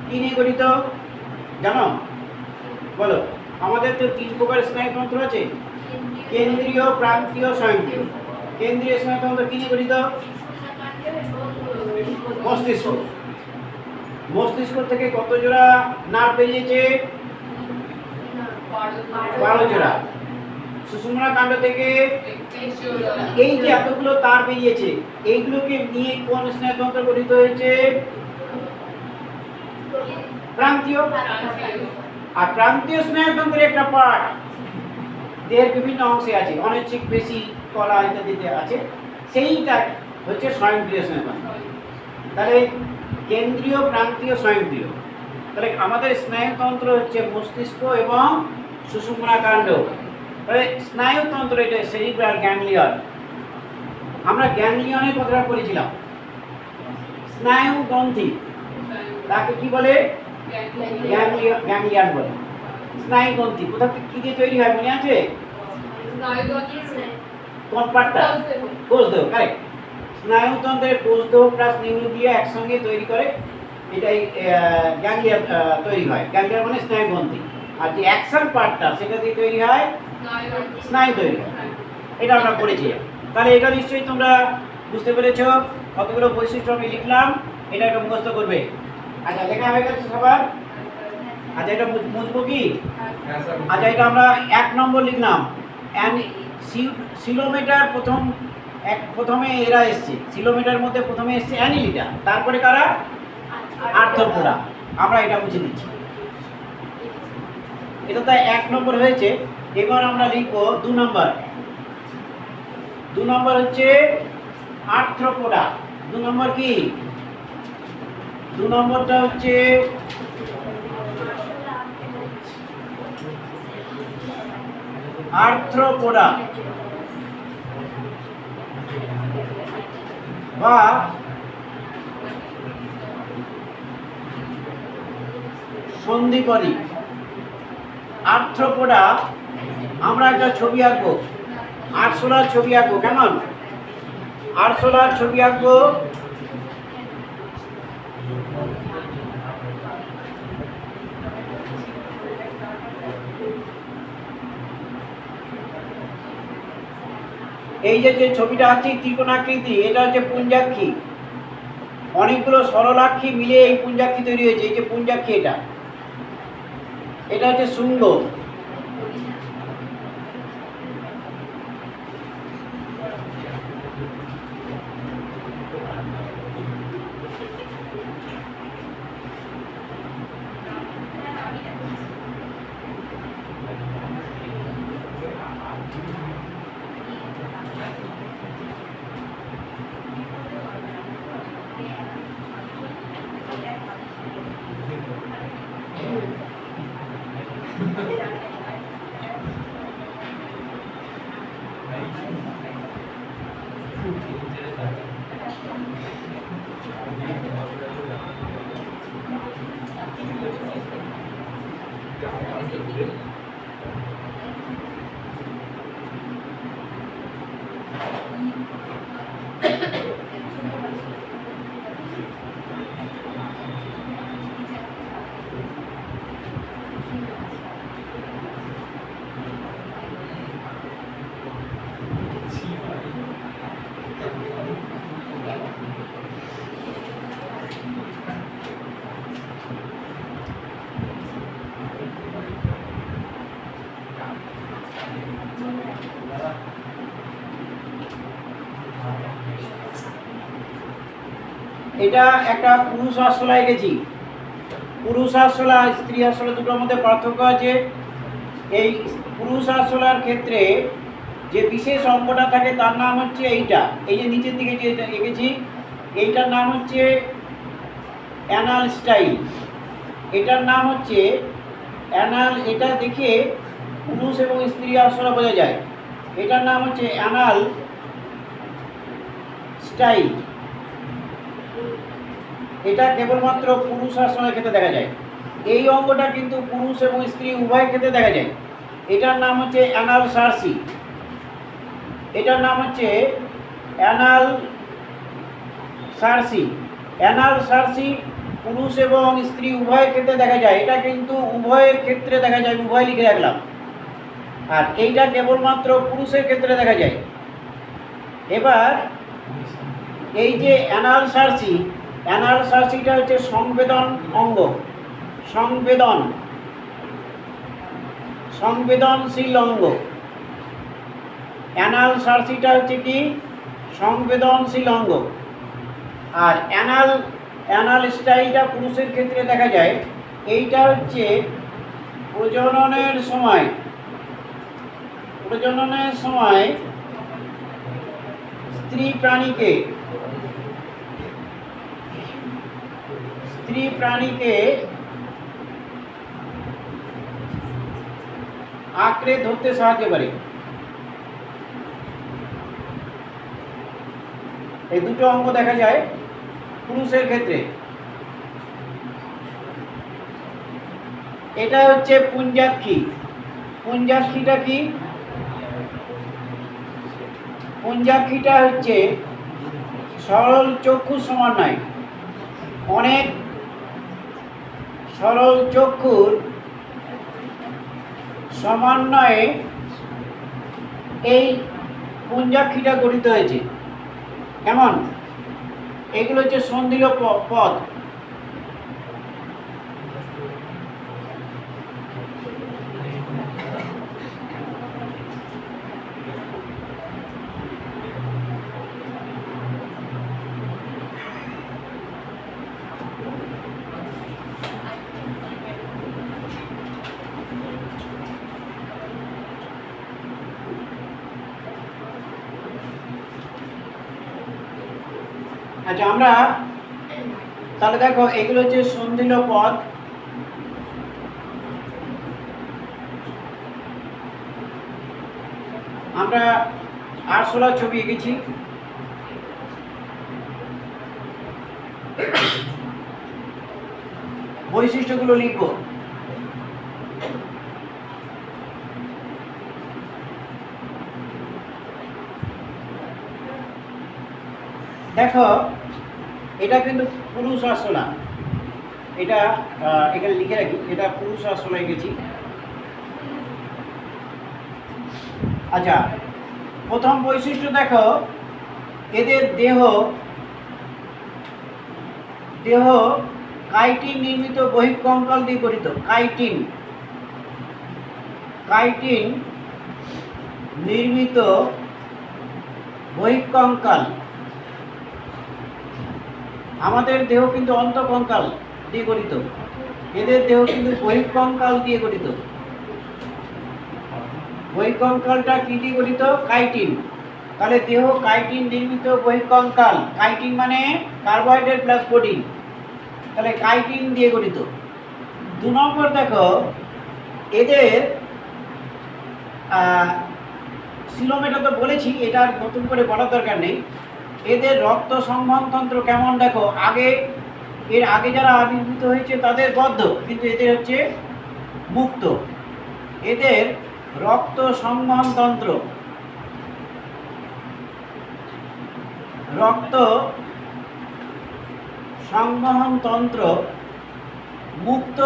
কি নিয়ে গঠিত জানো? বলো। আমাদের তো 3 প্রকার স্নায়ুতন্ত্র আছে, কেন্দ্রীয়, প্রান্তীয়, স্বয়ংক্রিয়। কেন্দ্রীয় স্নায়ুতন্ত্র কি নিয়ে গঠিত? মস্তিষ্ক। মস্তিষ্ক থেকে কত জোড়া নার্ভ বেরিয়েছে? 12 জোড়া। সুষুম্না কাণ্ড থেকে এই যে এতগুলো তার বেরিয়েছে, এইগুলোকে নিয়ে কোন স্নায়ুতন্ত্র গঠিত হয়েছে? প্রান্তীয়। আর প্রান্তীয় স্নায়ুতন্ত্রের একটা পার্ট দেহের বিভিন্ন অংশে আছে, অনৈচ্ছিক পেশি, কলা ইত্যাদিতে আছে, সেইটা হচ্ছে স্বয়ংক্রিয় স্নায়ুতন্ত্র। তাহলে কেন্দ্রীয়, প্রান্তীয়, স্বয়ংক্রিয়। তাহলে আমাদের স্নায়ুতন্ত্র হচ্ছে মস্তিষ্ক এবং সুষুম্না কাণ্ড। তাহলে স্নায়ুতন্ত্র এটা সেরিব্রাল গ্যাংলিয়ন। আমরা গ্যাংলিয়নের কথাটা পড়েছিলাম। স্নায়ু গ্রন্থি তাকে কি বলে? গ্যাংলিয়ন বলে। স্নায়ু গ্রন্থি কোথা থেকে কি দিয়ে তৈরি হয় মনে আছে? কোন পার্টটা? কোষদেহ। কারেক্ট। স্নায়ুতন্ত্রের কোষদেহ প্লাস নিউরোগ্লিয়া একসঙ্গে তৈরি করে, এটাই গ্যাংলিয়ন তৈরি হয়। গ্যাংলিয়ন মানে স্নায়ু গ্রন্থি। আর যে অ্যাকশন পার্টটা সেটা দিয়ে তৈরি হয় স্নায়ু তৈরি হয়। এটা আমরা পড়েছি। তাহলে এটা নিশ্চয়ই তোমরা বুঝতে পেরেছো। কতগুলো বৈশিষ্ট্য আমি লিখলাম, এটা একটা মুখস্থ করবে। আচ্ছা, লেখা হয়ে গেছে সবার? আচ্ছা, এটা মুছবো কি? আচ্ছা, এটা আমরা 1 নম্বর লিখলাম। সিলোমিটার প্রথমে এরা এসছে। সিলোমিটার মধ্যে প্রথমে এসছে অ্যানিলিডা, তারপরে কারা? আর্থ্রোপোডা। আমরা এটা মুছে দিচ্ছি। এটা তো 1 নম্বর হয়েছে। এবার আমরা লিখবো 2 নম্বর। 2 নম্বর হচ্ছে আর্থ্রোপোডা। 2 নম্বর কি? 2 নম্বরটা হচ্ছে আর্থ্রোপোডা বা সন্ধিপদী। আর্থ্রোপোডা আমরা একটা ছবি আঁকবো, আরশোলার ছবি আঁকবো। কেমন? আরশোলার ছবি আঁকবো। এই যে যে ছবিটা আছে ত্রিকোণাকৃতি, এটা হচ্ছে পুঞ্জাক্ষী। অনেকগুলো সরলাক্ষী মিলে এই পুঞ্জাক্ষী তৈরি হয়েছে। এই যে পুঞ্জাক্ষী, এটা হচ্ছে শৃঙ্গ। এটা একটা পুরুষ আরশোলা এঁকেছি। পুরুষ আরশোলা স্ত্রী আরশোলা দুটোর মধ্যে পার্থক্য আছে। এই পুরুষ আরশোলার ক্ষেত্রে যে বিশেষ অঙ্গটা থাকে তার নাম হচ্ছে এইটা, এই যে নিচের দিকে যে এঁকেছি, এইটার নাম হচ্ছে অ্যানাল স্টাইল। এটার নাম হচ্ছে অ্যানাল। এটা দেখে পুরুষ এবং স্ত্রী আরশোলা বোঝা যায়। এটার নাম হচ্ছে অ্যানাল স্টাইল। এটা কেবলমাত্র পুরুষ আরশোলার ক্ষেত্রে দেখা যায়। এই অঙ্গটা কিন্তু পুরুষ এবং স্ত্রী উভয়ের ক্ষেত্রে দেখা যায়। এটার নাম হচ্ছে অ্যানাল সার্সি। এটার নাম হচ্ছে অ্যানাল সার্সি। অ্যানাল সার্সি পুরুষ এবং স্ত্রী উভয়ের ক্ষেত্রে দেখা যায়। এটা কিন্তু উভয়ের ক্ষেত্রে দেখা যায়, উভয় লিখে রাখলাম। আর এইটা কেবলমাত্র পুরুষের ক্ষেত্রে দেখা যায়। এবার এই যে অ্যানাল সার্সি, অ্যানাল সার্সিটা হচ্ছে সংবেদন অঙ্গ, সংবেদনশীল অঙ্গ। অ্যানাল সার্সিটা হচ্ছে কি সংবেদনশীল অঙ্গ। আর অ্যানাল স্টাইলটা পুরুষের ক্ষেত্রে দেখা যায়। এইটা হচ্ছে প্রজননের সময় স্ত্রী প্রাণীকে আঁকড়ে ধরতে সাহায্য করে। এই দুটো অঙ্গ দেখা যায় পুরুষের ক্ষেত্রে। এটা হচ্ছে পুঞ্জাক্ষী। পুঞ্জাক্ষীটা কি? পুঞ্জাক্ষীটা হচ্ছে সরল চক্ষু সমন্বয়। অনেক সরল চক্ষুর সমন্বয়ে এই পুঞ্জাক্ষীটা গঠিত হয়েছে। কেমন? এগুলো হচ্ছে সন্ধিল পদ। আচ্ছা, আমরা তাহলে দেখো এগুলো হচ্ছে সন্ধিল পদ। আমরা আরশোলার ছবি এঁকেছি। বৈশিষ্ট্যগুলো লিখব। দেখো এটা কিন্তু পুরুষ আরশোলা। এটা এখানে লিখে রাখি, এটা পুরুষ আরশোলা এঁকেছি। আচ্ছা, প্রথম বৈশিষ্ট্য দেখো, এদের দেহ কাইটিন নির্মিত বহিঃকঙ্কাল দিয়ে গঠিত। কাইটিন নির্মিত বহিঃকঙ্কাল। আমাদের দেহ কিন্তু অন্তঃকঙ্কাল দিয়ে গঠিত, এদের দেহ কিন্তু বহিঃকঙ্কাল দিয়ে গঠিত। বহিঃকঙ্কালটা কি দিয়ে গঠিত? কাইটিন। তাহলে দেহ কাইটিন নির্মিত বহিঃকঙ্কাল। কাইটিন মানে কার্বোহাইড্রেট প্লাস প্রোটিন, তাহলে কাইটিন দিয়ে গঠিত। 2 নম্বর দেখো, এদের সিলোমেটা তো বলেছি, এটা আর নতুন করে বলার দরকার নেই। এদের রক্ত সংবহনতন্ত্র কেমন দেখো, এর আগে যারা আবির্ভূত হয়েছে তাদের বদ্ধ, কিন্তু এদের হচ্ছে মুক্ত। এদের রক্ত সংবহনতন্ত্র মুক্ত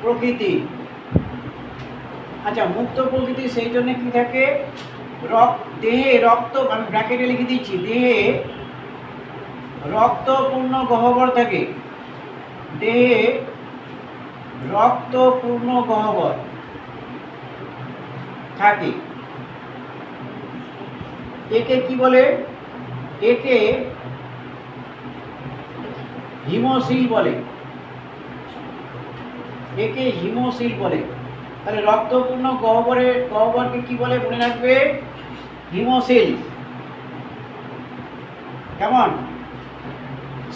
প্রকৃতির। আচ্ছা, মুক্ত প্রকৃতি, সেই জন্য কি থাকে, দেহে রক্ত, আমি ব্র্যাকেটে লিখে দিচ্ছি, দেহে রক্তপূর্ণ গহ্বর থাকে। দেহে রক্তপূর্ণ গহ্বর থাকে। একে কি বলে? একে হিমোসিল বলে। তাহলে রক্তপূর্ণ গহ্বরকে কি বলে মনে রাখবে? হিমোসিল। কেমন?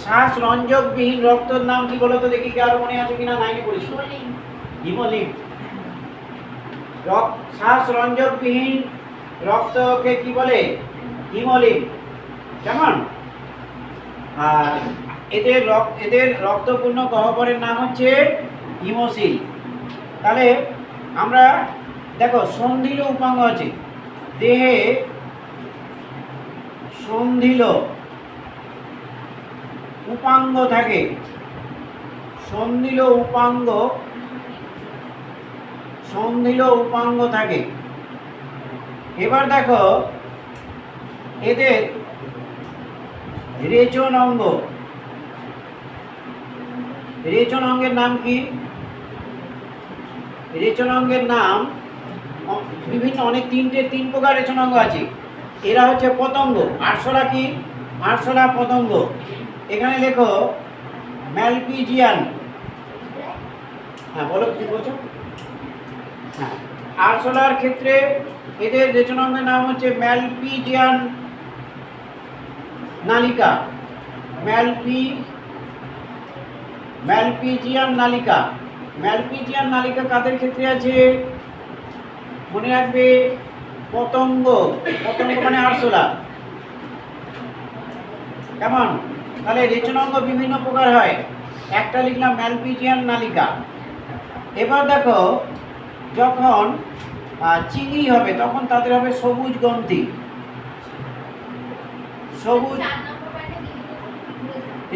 শ্বাস রঞ্জকবিহীন রক্তের নাম কি বলো তো দেখি, কি আরো মনে আছে কিনা? 9 পড়িস। হিমোলিম্ফ। শ্বাস রঞ্জকবিহীন রক্তকে কি বলে? হিমোলিম্ফ। কেমন? আর এদের রক্তপূর্ণ গহ্বরের নাম হচ্ছে হিমোসিল। তাহলে আমরা দেখো, সন্ধিল উপাঙ্গ আছে দেহে। সন্ধিল উপাঙ্গ থাকে। সন্ধিল উপাঙ্গ থাকে। এবার দেখো, এদের রেচন অঙ্গের নাম কি? রেচন অঙ্গের নাম বিভিন্ন, অনেক 3 প্রকার রেচন অঙ্গ আছে। এরা হচ্ছে পতঙ্গ। আরশোলা কি? আরশোলা পতঙ্গ। এখানে লেখো ম্যালপিজিয়ান। হ্যাঁ, বলো কি বলছো? হ্যাঁ, আরশোলার ক্ষেত্রে এদের রেচন অঙ্গের নাম হচ্ছে ম্যালপিজিয়ান নালিকা। ম্যালপিজিয়ান নালিকা কাদের ক্ষেত্রে আছে মনে রাখবে? পতঙ্গ মানে আরশোলা। কেমন? তাহলে রেচন অঙ্গ বিভিন্ন প্রকার হয়, একটা লিখলাম ম্যালপিজিয়ান নালিকা। এবার দেখো, যখন চিংড়ি হবে তখন তাদের হবে সবুজ গ্রন্থি। সবুজ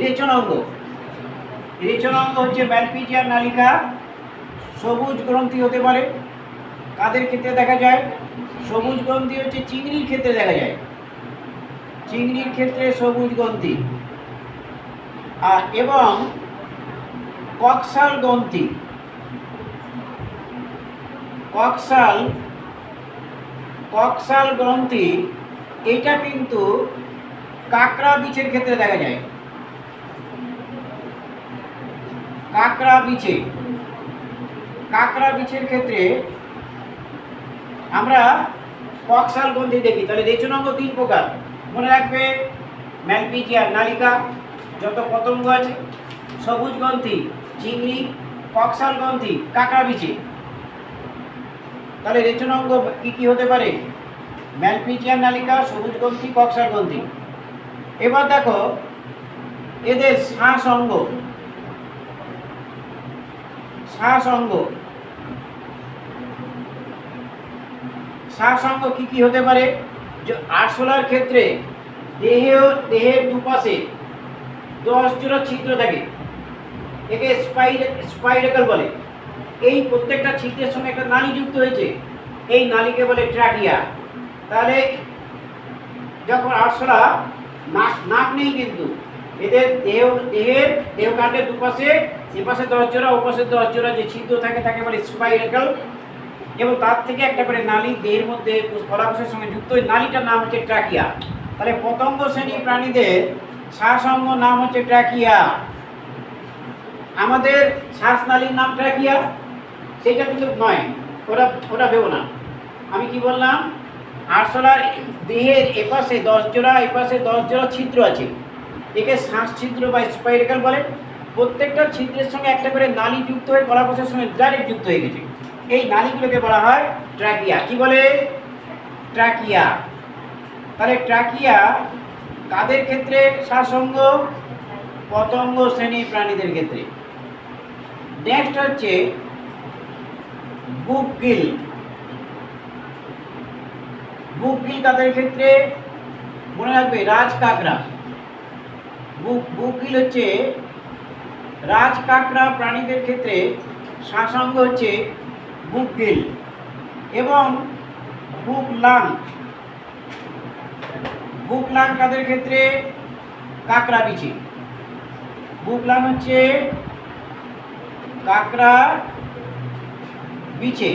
রেচন অঙ্গ হচ্ছে ম্যালপিজিয়ান নালিকা। সবুজ গ্রন্থি হতে পারে কাদের ক্ষেত্রে দেখা যায়? সবুজ গ্রন্থি হচ্ছে চিংড়ির ক্ষেত্রে দেখা যায়। চিংড়ির ক্ষেত্রে সবুজ গ্রন্থি। এবং কক্সাল গ্রন্থি। কক্সাল গ্রন্থি এটা কিন্তু কাঁকড়া বিছের ক্ষেত্রে দেখা যায়। কাঁকড়া বিছের ক্ষেত্রে আমরা কক্সাল গ্রন্থি দেখি। তাহলে রেচন অঙ্গ 3 প্রকার মনে রাখবে। ম্যালপিজিয়ান নালিকা, যত পতঙ্গ আছে, সবুজ গ্রন্থি চিংড়ি, কক্সাল গ্রন্থি কাঁকড়া বিছে। তাহলে রেচন অঙ্গ কি হতে পারে? ম্যালপিজিয়ান নালিকা, সবুজ গ্রন্থি, কক্সাল গ্রন্থি। এবার দেখো, এদের শ্বাস অঙ্গ কি হতে পারে? আরশোলার ক্ষেত্রে দেহের দুপাশে 10 জোড়া ছিদ্র থাকে, একে স্পাইরেকল বলে। এই প্রত্যেকটা ছিদ্রের সঙ্গে একটা নালী যুক্ত হয়েছে, এই নালীকে বলে ট্রাকিয়া। তাহলে যখন আরশোলা নাক নেই, কিন্তু এদের দেহকাণ্ডের দুপাশে, এপাশে 10 জোড়া ওপাশে 10 জোড়া যে ছিদ্র থাকে তাকে বলে স্পাইরাল, এবং তার থেকে একটা করে নালী দেহের মধ্যে গলাকোষের সঙ্গে যুক্ত, ওই নালীটার নাম হচ্ছে ট্রাকিয়া। তাহলে পতঙ্গ শ্রেণী প্রাণীদের শ্বাসঙ্গ নাম হচ্ছে ট্রাকিয়া। আমাদের শ্বাসনালীর নাম ট্রাকিয়া, সেটা কিন্তু নয়, ওটা ভেবো না। আমি কি বললাম, আরশোলার দেহের এপাশে 10 জোড়া এপাশে 10 জোড়া ছিদ্র আছে, একে শ্বাস ছিদ্র বা স্পাইরাল বলে। প্রত্যেকটা ছিদ্রের সঙ্গে একটা করে নালী যুক্ত হয়ে গলাকোষের সঙ্গে ডাইরেক্ট যুক্ত হয়ে গেছে, এই নালীগুলোকে বলা হয় ট্রাকিয়া। কি বলে? ট্রাকিয়া। তাহলে ট্রাকিয়া কাদের ক্ষেত্রে শ্বাসঙ্গ? পতঙ্গ শ্রেণীর প্রাণীদের ক্ষেত্রে। নেক্সট হচ্ছে বুকগিল। বুকগিল কাদের ক্ষেত্রে? মনে রাখবে, রাজ কাঁকড়া। বুকগিল হচ্ছে রাজ কাঁকড়া প্রাণীদের ক্ষেত্রে শ্বাসঙ্গ হচ্ছে বুকগিল। এবং বুকলাং। বুকলাং কাদের ক্ষেত্রে? কাঁকড়া বিছে। বুকলাং হচ্ছে কাঁকড়া বিছে।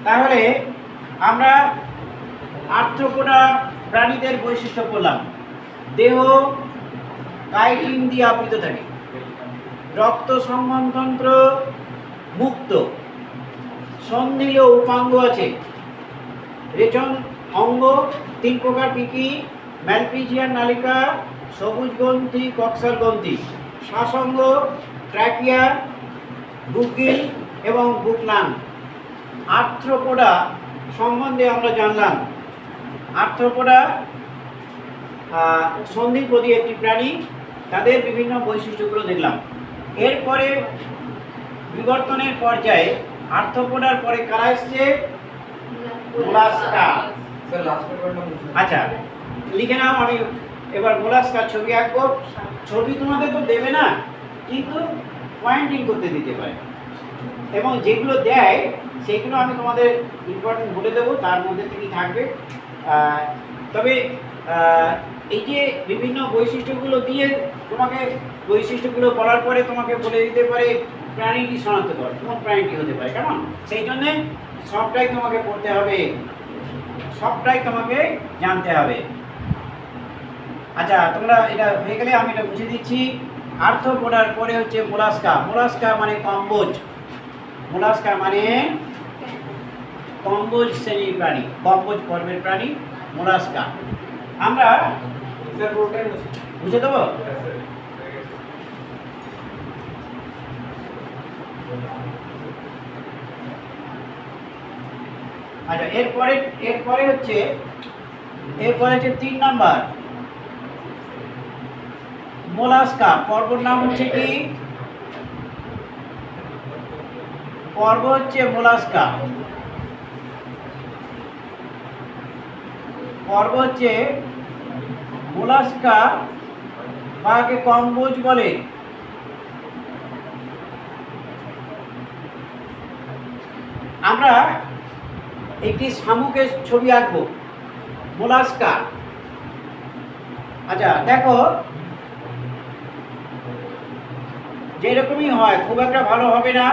তাহলে আমরা আর্থ্রোপোডা প্রাণীদের বৈশিষ্ট্য করলাম। দেহ কাইটিন দিয়ে আবৃত থাকে, রক্ত সংবহনতন্ত্র মুক্ত, সন্ধিলীয় উপাঙ্গ আছে, রেচন অঙ্গ 3 প্রকার, কি কি? ম্যালপিজিয়ান নালিকা, সবুজ গ্রন্থি, কক্সাল গ্রন্থি। শ্বাসঙ্গ ট্রাকিয়া, বুকগিল এবং বুকলাং। আর্থ্রোপোডা সম্বন্ধে আমরা জানলাম। আর্থ্রোপোডা সন্ধিপদী একটি প্রাণী, তাদের বিভিন্ন বৈশিষ্ট্যগুলো দেখলাম। এরপরে বিবর্তনের পর্যায়ে আর্থ্রোপোডার পরে কারা এসছে? মোলাস্কা। স্যার লাস্ট পেপারটা আচ্ছা, লিখে নাও। আমি এবার মোলাস্কার ছবি আঁকবো। ছবি তোমাদের তো দেবে না, কিন্তু পয়েন্টিং করতে দিতে পারে, এবং যেগুলো দেয় সেগুলো আমি তোমাদের ইম্পর্টেন্ট বলে দেবো, তার মধ্যে থেকেই থাকবে। তবে এই যে বিভিন্ন বৈশিষ্ট্যগুলো দিয়ে তোমাকে, বৈশিষ্ট্যগুলো বলার পরে তোমাকে বলে দিতে পারে প্রাণীটি শনাক্ত কর, কোন প্রাণীটি হতে পারে, কেমন? সেই জন্যে সবটাই তোমাকে পড়তে হবে, সবটাই তোমাকে জানতে হবে। আচ্ছা, তোমরা এটা হয়ে গেলে আমি এটা বুঝিয়ে দিচ্ছি। আর্থ্রোপোডার পরে হচ্ছে মোলাস্কা। মোলাস্কা মানে কম্বোজ। মোলাস্কা মানে কম্বোজ শ্রেণীর প্রাণী, কম্বোজ পর্বের প্রাণী মোলাস্কা। আমরা স্যার পুরোটাই বুঝে দেবো। আচ্ছা, এরপরে হচ্ছে 3 নাম্বার মোলাস্কা। পর্বর নাম হচ্ছে কি? পর্ব হচ্ছে মোলাস্কা। পর্ব হচ্ছে মোলাস্কা বা কে কম্বোজ বলে। আমরা একটি শামুকের ছবি আঁকবো, মোলাস্কা। আচ্ছা দেখো, যেরকমই হয়, খুব একটা ভালো হবে না।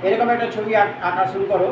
এরকম একটা ছবি আঁকা শুরু করো।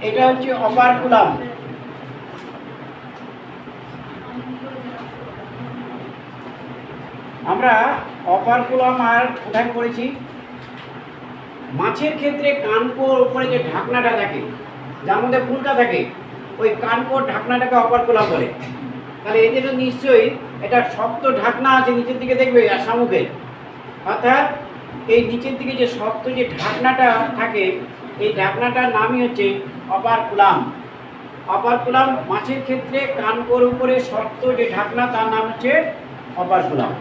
এটা হচ্ছে অপারকুলাম। আমরা অপারকুলাম আর কোথায় পড়েছি? মাছের ক্ষেত্রে কানকোর উপরে যে ঢাকনাটা থাকে, যার মধ্যে ফুলটা থাকে, ওই কানকোর ঢাকনাটাকে অপারকুলাম বলে। তাহলে এতে তো নিশ্চয়ই এটা শক্ত ঢাকনা আছে নিচের দিকে, দেখবে আর শামুকের, অর্থাৎ এই নিচের দিকে যে শক্ত যে ঢাকনাটা থাকে, এই ঢাকনাটার নামই হচ্ছে অপারকুলাম। অপারকুলাম মাছের ক্ষেত্রে কানকোর উপরে শক্ত যে ঢাকনা, তার নাম হচ্ছে অপারকুলাম।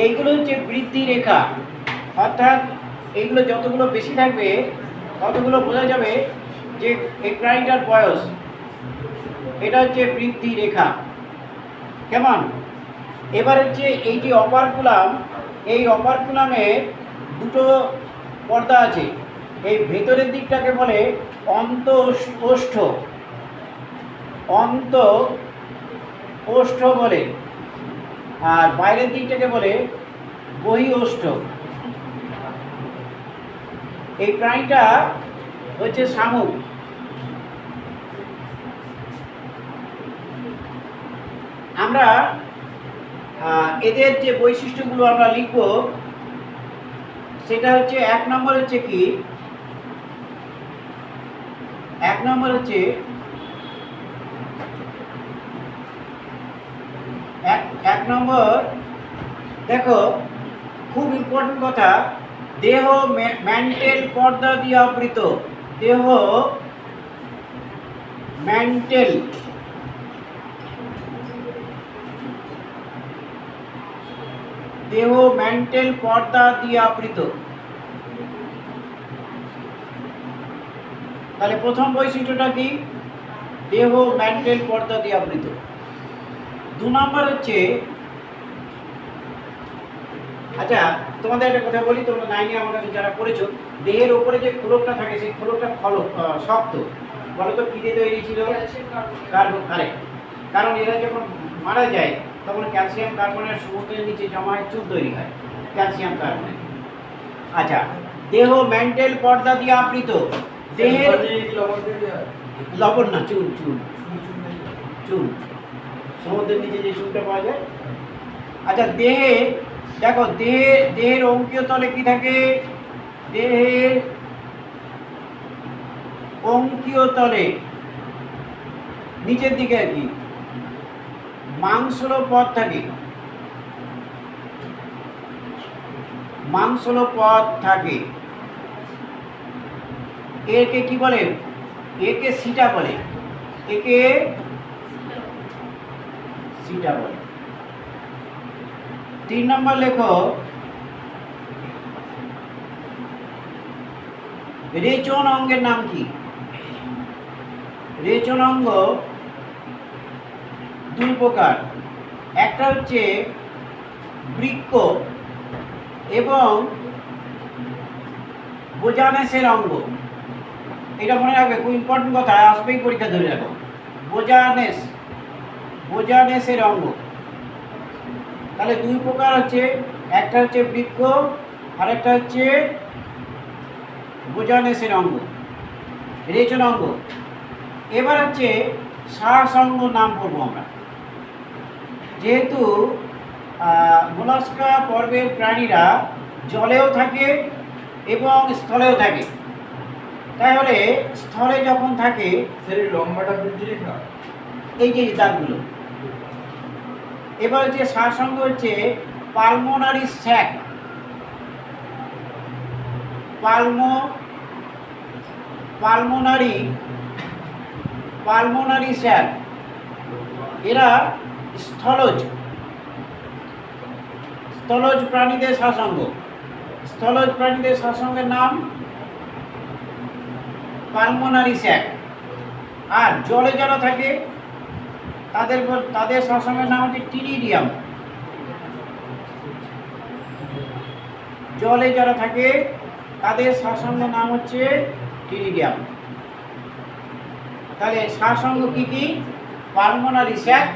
এইগুলো হচ্ছে বৃদ্ধি রেখা, অর্থাৎ এইগুলো যতগুলো বেশি থাকবে ততগুলো বোঝা যাবে যে এই প্রাণীটার বয়স। এটা হচ্ছে বৃদ্ধি রেখা। কেমন? এবার হচ্ছে এই যে অপারকুলাম, এই অপারকুলামের দুটো পর্দা আছে। এই ভেতরের দিকটাকে বলে অন্তঃওষ্ঠ, অন্তঃওষ্ঠ বলে, আর বাইরের দিকটাকে বলে বহিঃওষ্ঠ। এই প্রাণীটা হচ্ছে শামুক। আমরা এদের যে বৈশিষ্ট্যগুলো আমরা লিখব, সেটা হচ্ছে এক নম্বর হচ্ছে কি, এক নম্বর হচ্ছে এক নম্বর, দেখো খুব ইম্পর্টেন্ট কথা, দেহ ম্যান্টেল পর্দা দিয়ে আবৃত। দেহ ম্যান্টেল, দেহ ম্যান্টেল পর্দা দিয়ে আবৃত। তাহলে প্রথম বৈশিষ্ট্যটা কি? দেহ ম্যান্টেল পর্দা দিয়ে আবৃত। দু নম্বর হচ্ছে, আচ্ছা তোমাদের একটা কথা বলি, তোমরা নাইনে আমার কাছে যারা পড়েছো, দেহের ওপরে যে খোলকটা থাকে সেই খোলকটা শক্ত। বলো তো কী দিয়ে তৈরি ছিল? কার্বন। কারেক্ট। কারণ এরা যখন মারা যায় তখন ক্যালসিয়াম কার্বনের সমুদ্রের নিচে জমা হয়, চুন তৈরি হয় ক্যালসিয়াম কার্বনের। আচ্ছা, দেহ ম্যান্টেল পর্দা দিয়ে আবৃত। দেহের লবণ না, চুন, চুন, চুন, সমুদ্রের নিচে যে চুনটা পাওয়া যায়। আচ্ছা, দেহে দেখো, দেহের অঙ্কীয় তলে কি থাকে? দেহের অঙ্কীয় তলে নিচের দিকে আর কি মাংসল পদ থাকে, মাংসল পদ থাকে। একে কি বলে? একে সিটা বলে, একে সিটা বলে। 3 নম্বর লেখো, রেচন অঙ্গের নাম কি? রেচন অঙ্গ দুই প্রকার, একটা হচ্ছে বৃক্ক এবং বোজানেসের অঙ্গ। এটা মনে রাখবে, খুব ইম্পর্টেন্ট কথা, আসবেই পরীক্ষা ধরে রাখো। বোজানেসের অঙ্গ। তাহলে দুই প্রকার হচ্ছে, একটা হচ্ছে বৃক্ক আর একটা হচ্ছে বোজানেসের অঙ্গ, রেচন অঙ্গ। এবার হচ্ছে শ্বাস অঙ্গ নাম পড়বো আমরা। যেহেতু মোলাস্কা পর্বের প্রাণীরা জলেও থাকে এবং স্থলেও থাকে, তাহলে স্থলে যখন থাকে, লম্বাটা বৃদ্ধি রেখা, এই যে দাগগুলো। এবার হচ্ছে শ্বাসঅঙ্গ হচ্ছে পালমোনারি স্যাক, পালমোনারি স্যাক। এরা স্থলজ প্রাণীদের শ্বাসঅঙ্গ। স্থলজ প্রাণীদের শ্বাসঅঙ্গের নাম পালমোনারি স্যাক। আর জলে যারা থাকে তাদের শ্বাসঅঙ্গের নাম হচ্ছে টিরিডিয়াম। জলে যারা থাকে তাদের শ্বাসঅঙ্গের নাম হচ্ছে টিরিডিয়াম। তাহলে শ্বাসঅঙ্গ কি কি? পালমোনারি স্যাক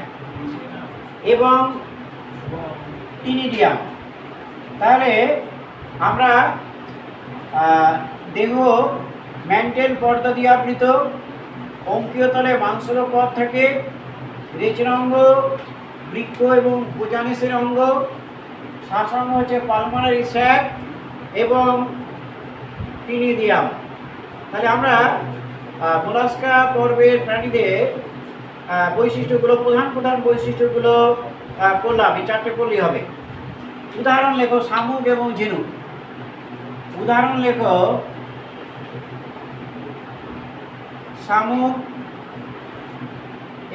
এবং টিনিডিয়াম। তাহলে আমরা দেহ ম্যান্টেল পর্দা দিয়ে আবৃত, অঙ্কীয় তলে মাংসল পথ থাকে, রেচন অঙ্গ বৃক্ষ এবং বোজানিসের অঙ্গ, শ্বাসাঙ্গ হচ্ছে পালমোনারি স্যাক এবং টিনিডিয়াম। তাহলে আমরা মোলাস্কা পর্বের প্রাণীদের বৈশিষ্ট্যগুলো, প্রধান প্রধান বৈশিষ্ট্যগুলো করলাম। এই চারটে করলেই হবে। উদাহরণ লেখো শামুক এবং ঝিনুক। উদাহরণ লেখো শামুক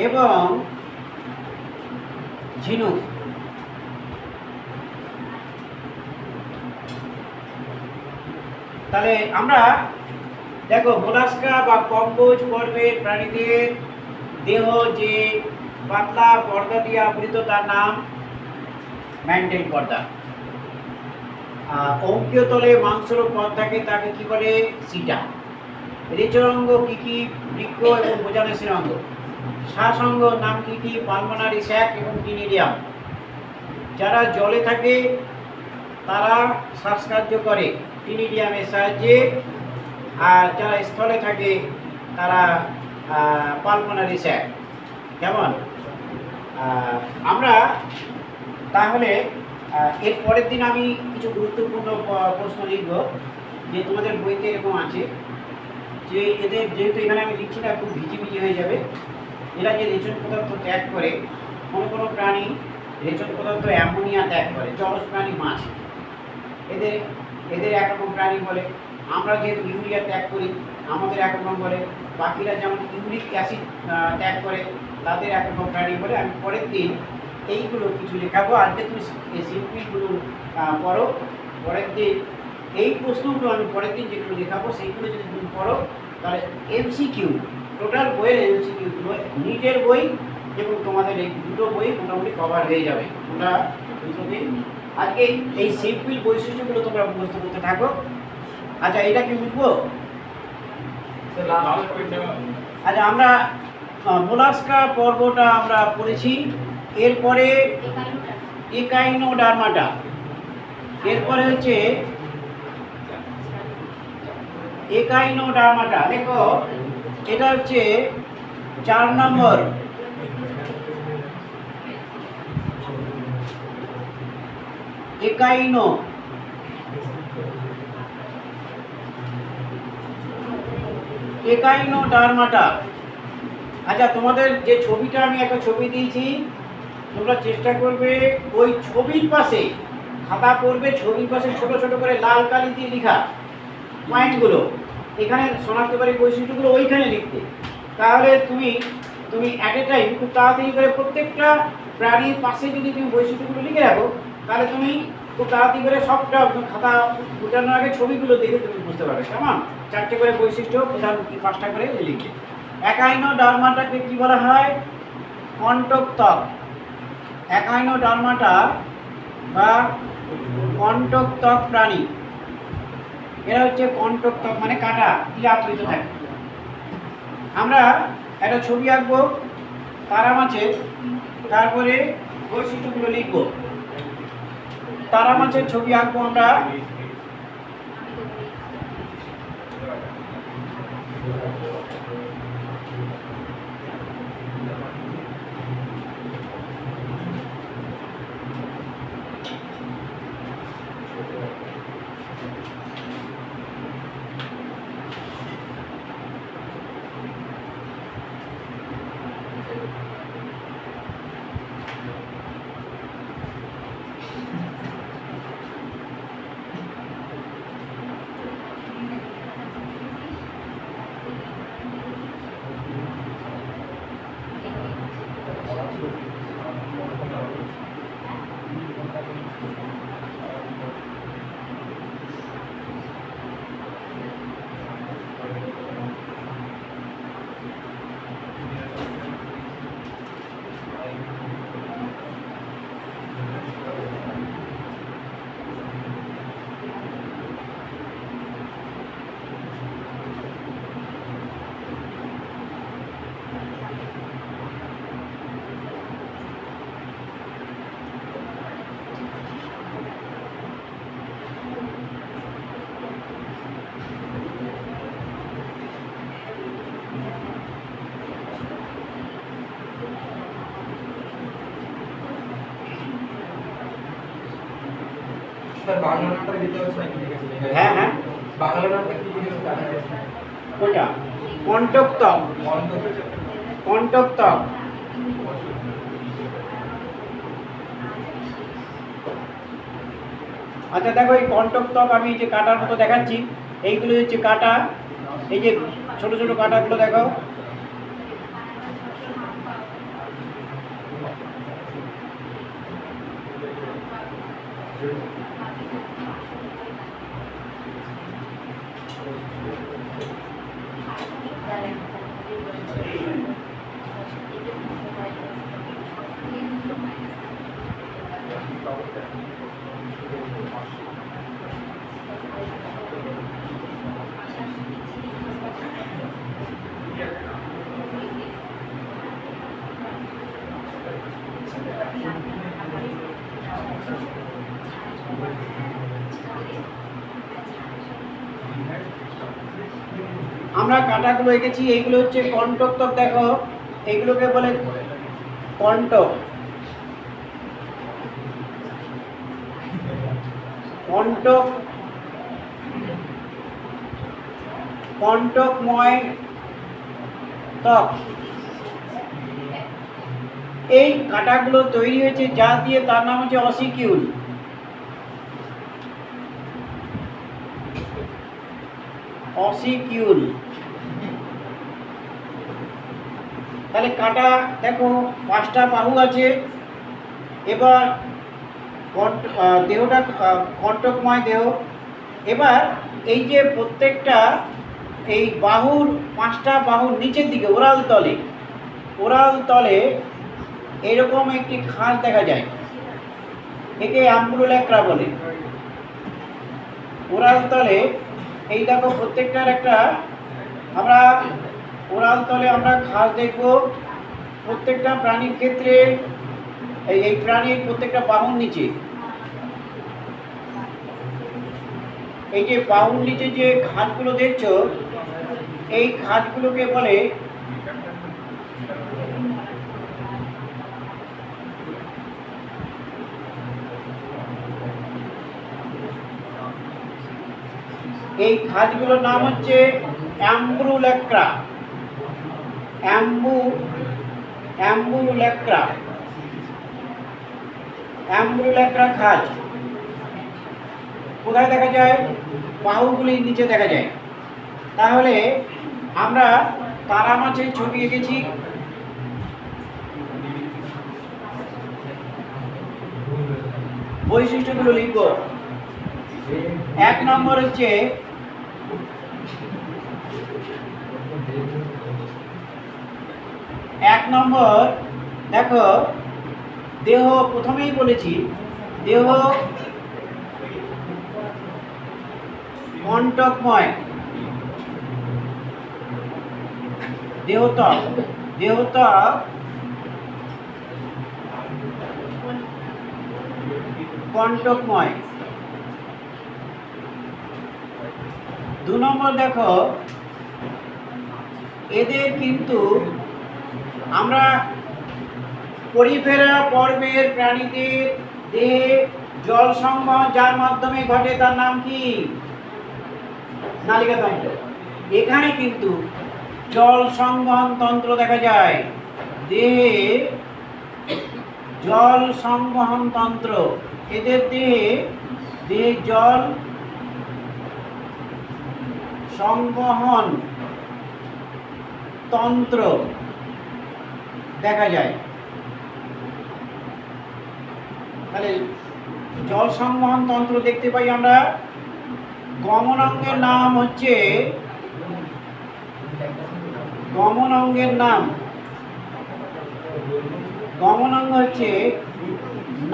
এবং ঝিনুক। তাহলে আমরা দেখো মোলাস্কা বা কম্বোজ পর্বের প্রাণীদের দেহ যে পাতলা পর্দা দিয়ে আবৃত তার নাম ম্যান্টেল পর্দা। অঙ্কীয় তলে মাংসল পথ থাকে তাকে কি বলে সিটা। রেচন অঙ্গ কি কি? বৃক্ষ এবং বোজানিসের অঙ্গ। শ্বাসাঙ্গ নাম কি কি? পালমোনারি স্যাক এবং টিনিডিয়াম। যারা জলে থাকে তারা শ্বাসকার্য করে টিনিডিয়ামের সাহায্যে, আর যারা স্থলে থাকে তারা পালমোনারি স্যাক। কেমন? আমরা তাহলে এর পরের দিন আমি কিছু গুরুত্বপূর্ণ প্রশ্ন লিখব, যে তোমাদের বইতে এরকম আছে যে এদের, যেহেতু এখানে আমি লিখছি না খুব ভিজিভিজি হয়ে যাবে, এরা যে রেচন পদার্থ ত্যাগ করে, কোনো কোনো প্রাণী রেচন পদার্থ অ্যামোনিয়া ত্যাগ করে, জলজ প্রাণী মাছ, এদের এদের একরকম প্রাণী বলে। আমরা যেহেতু ইউরিয়া ত্যাগ করি আমাদের একরকম বলে। বাকিরা যেমন ইউরিক অ্যাসিড ত্যাগ করে তাদের একরকম প্রাণী বলে। আমি পরের দিন এইগুলো কিছু লেখাবো। আজকে তুমি এই সিম্পলগুলো পড়ো, পরের দিন এই প্রশ্নগুলো আমি পরের দিন যেগুলো লেখাবো সেইগুলো যদি তুমি পড়ো তাহলে এমসিকিউ, টোটাল বইয়ের এমসিকিউগুলো, নিটের বই এবং তোমাদের এই দুটো বই মোটামুটি কভার হয়ে যাবে। তোমরা দুটো দিন আজকে এই সিম্পল বৈশিষ্ট্যগুলো তোমরা মুখস্থ করতে থাকো। আচ্ছা, এটা কি লিখবো? আচ্ছা, আমরা মোলাস্কা পর্বটা আমরা পড়েছি। এরপরে একাইনোডার্মাটা, এরপরে হচ্ছে একাইনোডার্মাটা। দেখো এটা হচ্ছে 4 নম্বর। একাইনোডার্মাটা। আচ্ছা, তোমাদের যে ছবিটা আমি একটা ছবি দিয়েছি, তোমরা চেষ্টা করবে ওই ছবির পাশে, খাতা পড়বে, ছবির পাশে ছোট ছোট করে লাল কালি দিয়ে লেখা পয়েন্টগুলো, এখানে শনাক্তকারী বৈশিষ্ট্যগুলো ওইখানে লিখতে। তাহলে তুমি অ্যাট এ টাইম খুব তাড়াতাড়ি করে প্রত্যেকটা প্রাণীর পাশে যদি তুমি বৈশিষ্ট্যগুলো লিখে রাখো, তাহলে তুমি খুব তাড়াতাড়ি করে সবটা খাতা উঠানোর আগে ছবিগুলো দেখে তুমি বুঝতে পারবে। কেমন? 4টে করে বৈশিষ্ট্য, প্রধান 5টা করে লিখে। একাইনোডার্মাটাকে কি বলা হয়? কণ্টক ত্বক। একাইনোডার্মাটা বা কণ্টক ত্বক প্রাণী, এরা হচ্ছে কণ্টক ত্বক, মানে কাটা দিয়ে আবৃত থাকে। আমরা একটা ছবি আঁকবো তারা মাছের, তারপরে বৈশিষ্ট্যগুলো লিখবো। তারা মাছের ছবি আঁকবো আমরা। স্যার বাংলা নামটা দিতে হচ্ছে নাকি ঠিক আছে লেখা হ্যাঁ হ্যাঁ বাংলা নামটা কি লিখেছে জানা আছে কোনটা? কণ্টকতক। কণ্টকতক। আচ্ছা দেখো, এই কণ্টকতক আমি যে কাটার মতো দেখাচ্ছি, এইগুলো হচ্ছে কাটা। এই যে ছোট ছোট কাটাগুলো দেখো, আমরা কাটাগুলো এঁকেছি, এইগুলো হচ্ছে কণ্টকতক। দেখো এইগুলোকে বলে কণ্টক। কণ্টক, কণ্টকময় ত্বক। এই কাটাগুলো তৈরি হয়েছে যা দিয়ে, তার নাম হচ্ছে অসিকিউল। অসিকিউল। তাহলে কাটা দেখো 5টা বাহু আছে। এবার দেহটা কণ্টকময় দেহ। এবার এই যে প্রত্যেকটা এই বাহুর 5টা বাহুর নিচের দিকে ওরাল তলে, ওরাল তলে এরকম একটি খাঁজ দেখা যায়, একে অ্যাম্বুলেক্রা বলে। ওরাল তলে এই দেখো প্রত্যেকটার একটা, আমরা ওরাল তলে আমরা খাঁজ দেখব প্রত্যেকটা প্রাণীর ক্ষেত্রে। এই প্রাণীর প্রত্যেকটা বাহুর নিচে, এই যে বাহুর নিচে যে খাঁজগুলো দেখছো, এই খাঁজগুলোকে বলে এই খাঁজগুলোর নাম হচ্ছে অ্যাম্বুলেক্রা। অ্যাম্বুলেক্রা। অ্যাম্বুলেক্রা খাঁজ কোথায় দেখা যায়? বাহুগুলির নিচে দেখা যায়। তাহলে আমরা তারা মাছের ছবি এঁকেছি। বৈশিষ্ট্যগুলো লিখব। 1 নম্বর হচ্ছে দেখো দেহ, প্রথমেই বলেছি দেহ কণ্টকময়। দেহত্বক, দেহত্বক কণ্টকময়। 2 নম্বর দেখো, এদের কিন্তু আমরা পরিফেরা পর্বের প্রাণীদের দেহে জল সংবহন যার মাধ্যমে ঘটে, তার নাম কি? নালিকাতন্ত্র। এখানে কিন্তু জল সংবহন তন্ত্র দেখা যায়, দেহে জল সংবহন তন্ত্র। এদের দেহে জল সংবহন তন্ত্র দেখা যায়। তাহলে জল সংবহন তন্ত্র দেখতে পাই আমরা। গমনাঙ্গের নাম হচ্ছে, গমনাঙ্গের নাম, গমনাঙ্গ হচ্ছে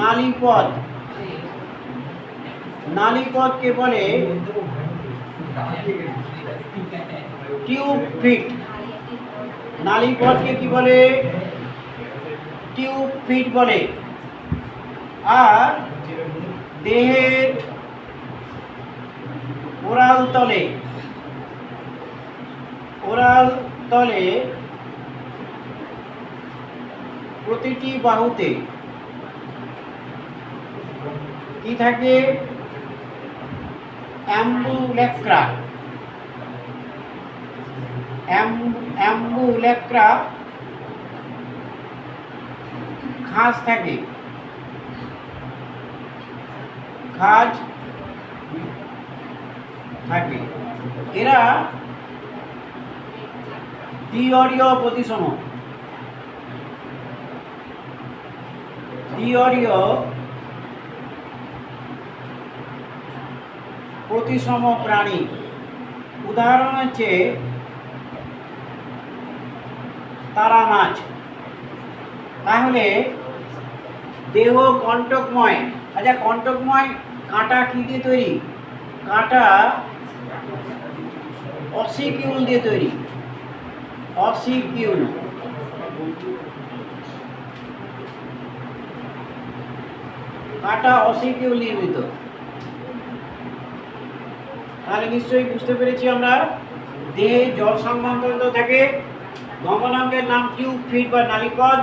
নালীপথ। নালীপথকে বলে টিউব ফিট। নালীপথকে কি বলে? টিউব ফিট বলে। আর দেহের ওরাল তলে, ওরাল তলে প্রতিটি বাহুতে কি থাকে? অ্যাম্বুলেক্রা। অ্যাম্বুলেক্রা খাঁজ থাকে, খাঁজ থাকে। এরা দ্বিঅরীয় প্রতিসম। দ্বিঅরীয় প্রতিসম প্রাণী। উদাহরণ হচ্ছে তারা মাছ। তাহলে দেহ কণ্টকময়। আচ্ছা, কণ্টকময় কাঁটা কি দিয়ে তৈরি? কাঁটা অসিকিউল দিয়ে তৈরি। অসিকিউল। কাঁটা অসিকিউল নির্মিত। তাহলে নিশ্চয়ই বুঝতে পেরেছি আমরা, দেহে জল সংবহন থাকে। ধমনাঙ্গের নাম টিউব, ফিট বা নালীপথ।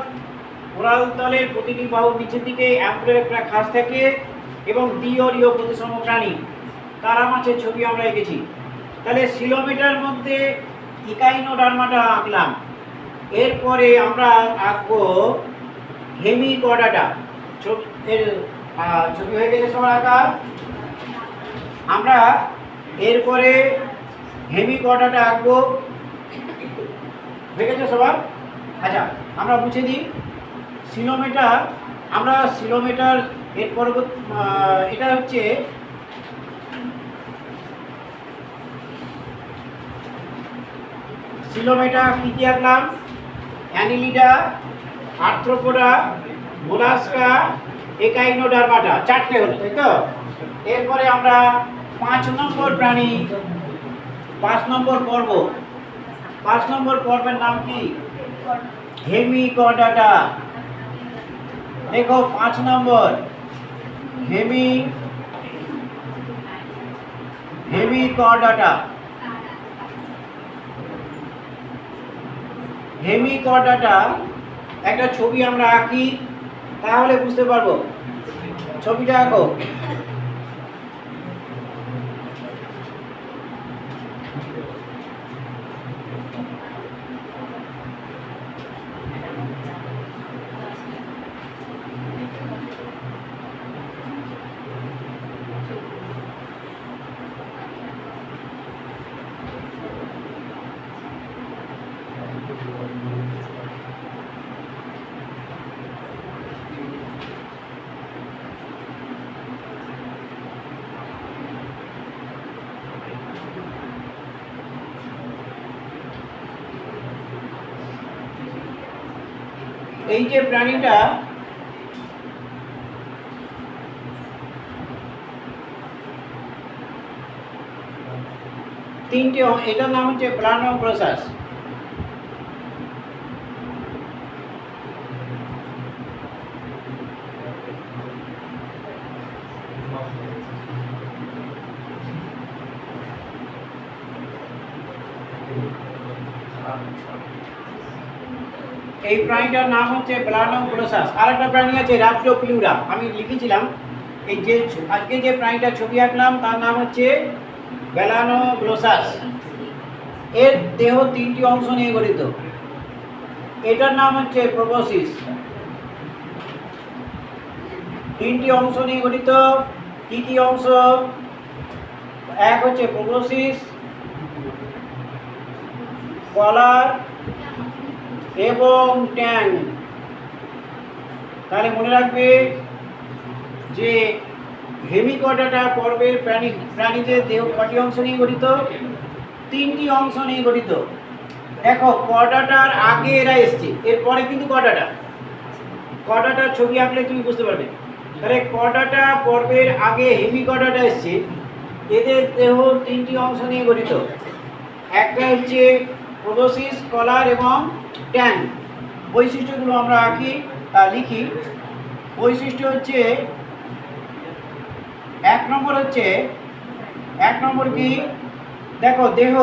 ওরাল তলের প্রতিটি বাহুর নিচের দিকে অ্যাম্বুলেক্রা খাঁজ থাকে এবং দ্বিঅরীয় প্রতিসম প্রাণী। তারা মাছের ছবি আমরা এঁকেছি। তাহলে সিলোমেটার মধ্যে ইকাইনোডার্মাটা আঁকলাম। এরপরে আমরা আঁকবো হেমিকর্ডাটা। ছবি হয়ে গেছে সবার আঁকা। আমরা এরপরে হেমিকর্ডাটা আঁকবো। হয়ে গেছে সবার? আচ্ছা, আমরা বুঝে দিই সিলোমেটার। আমরা সিলোমেটার এর পরবর্তী এটা হচ্ছে সিলোমেটা। কি কি আঁকলাম? Annelida, arthropoda, mollusca, Echinodermata. চারটে হলো, তাই তো? এরপরে আমরা 5 নম্বর প্রাণী, 5 নম্বর পর্ব। 5 নম্বর পর্বের নাম কি? হেমিকর্ডাটা। দেখো 5 নম্বর হেমিকর্ডাটা। হেমিকর্ডাটা একটা ছবি আমরা আঁকি, তাহলে বুঝতে পারবো। ছবিটা আঁকো। এই যে প্রাণীটা, তিনটে, এটার নাম হচ্ছে প্লানোব্রোসাস। এই প্রাণীটার নাম হচ্ছে প্লানোব্রোসাস। আরেকটা প্রাণী আছে র্যাপ্টোপিউরা, আমি লিখেছিলাম। এই যে আজকে যে প্রাণীটার ছবি আঁকলাম তার নাম হচ্ছে ব্যালানোব্রোসাস। এর দেহ 3টি অংশ নিয়ে গঠিত। এটার নাম হচ্ছে প্রোবোসিস। 3টি অংশ নিয়ে গঠিত। কি কি অংশ? এক হচ্ছে প্রোবোসিস, কলার এবং ট্যাং। তাহলে মনে রাখবে যে হেমিকর্ডাটা পর্বের প্রাণীদের দেহ কটি অংশ নিয়ে গঠিত? 3টি অংশ নিয়ে গঠিত। দেখো কর্ডাটার আগে এরা এসছে, এরপরে কিন্তু কর্ডাটার ছবি আঁকলে তুমি বুঝতে পারবে। তাহলে কর্ডাটা পর্বের আগে হেমিকর্ডাটা এসছে। এদের দেহ 3টি অংশ নিয়ে গঠিত। একটা হচ্ছে প্রোবোসিস, কলার এবং ট্যাং। বৈশিষ্ট্যগুলো আমরা লিখি। বৈশিষ্ট্য হচ্ছে 1 নম্বর কি? দেখো দেহ,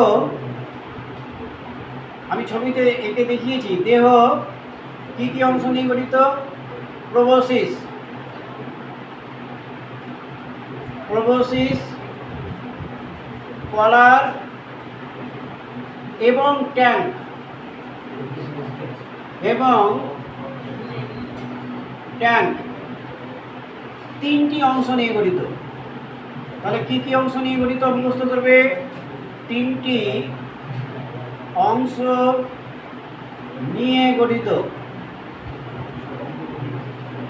আমি ছবিতে এঁকে দেখিয়েছি। দেহ কি কি অংশ নিয়ে গঠিত? প্রোবোসিস, কলার এবং ট্যাঙ্ক তিনটি অংশ নিয়ে গঠিত। তাহলে কি কি অংশ নিয়ে গঠিত মুখস্থ করবে? তিনটি অংশ নিয়ে গঠিত।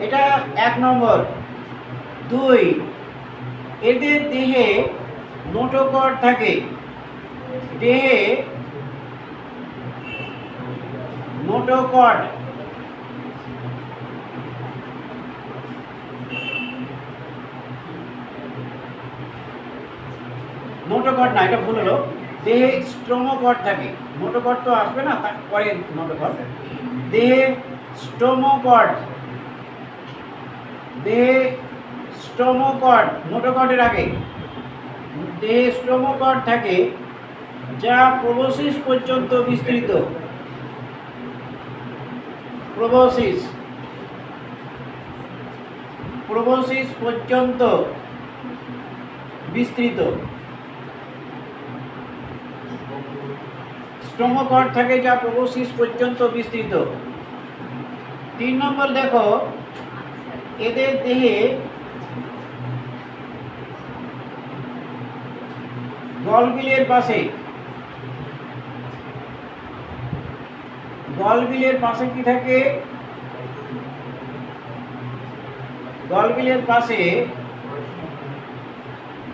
এটা 1 নম্বর। 2, এদের দেহে নোটোকর্ড থাকে। দেহে নোটোকর্ড না, এটা ভুল হলো। দেহে স্টোমোকর্ড থাকে। নোটোকর্ড তো আসবে না, তারপরে নোটোকর্ড। দেহে স্টোমোকর্ড, নোটোকর্ডের আগে দেহে স্টোমোকর্ড থাকে, যা প্রোবসিস পর্যন্ত বিস্তৃত। প্রোবসিস পর্যন্ত বিস্তৃত। স্টোমোকর্ড থাকে যা প্রোবসিস পর্যন্ত বিস্তৃত। 3 নম্বর দেখো, এদের দেহে গলবিলের পাশে কি থাকে? গলবিলের পাশে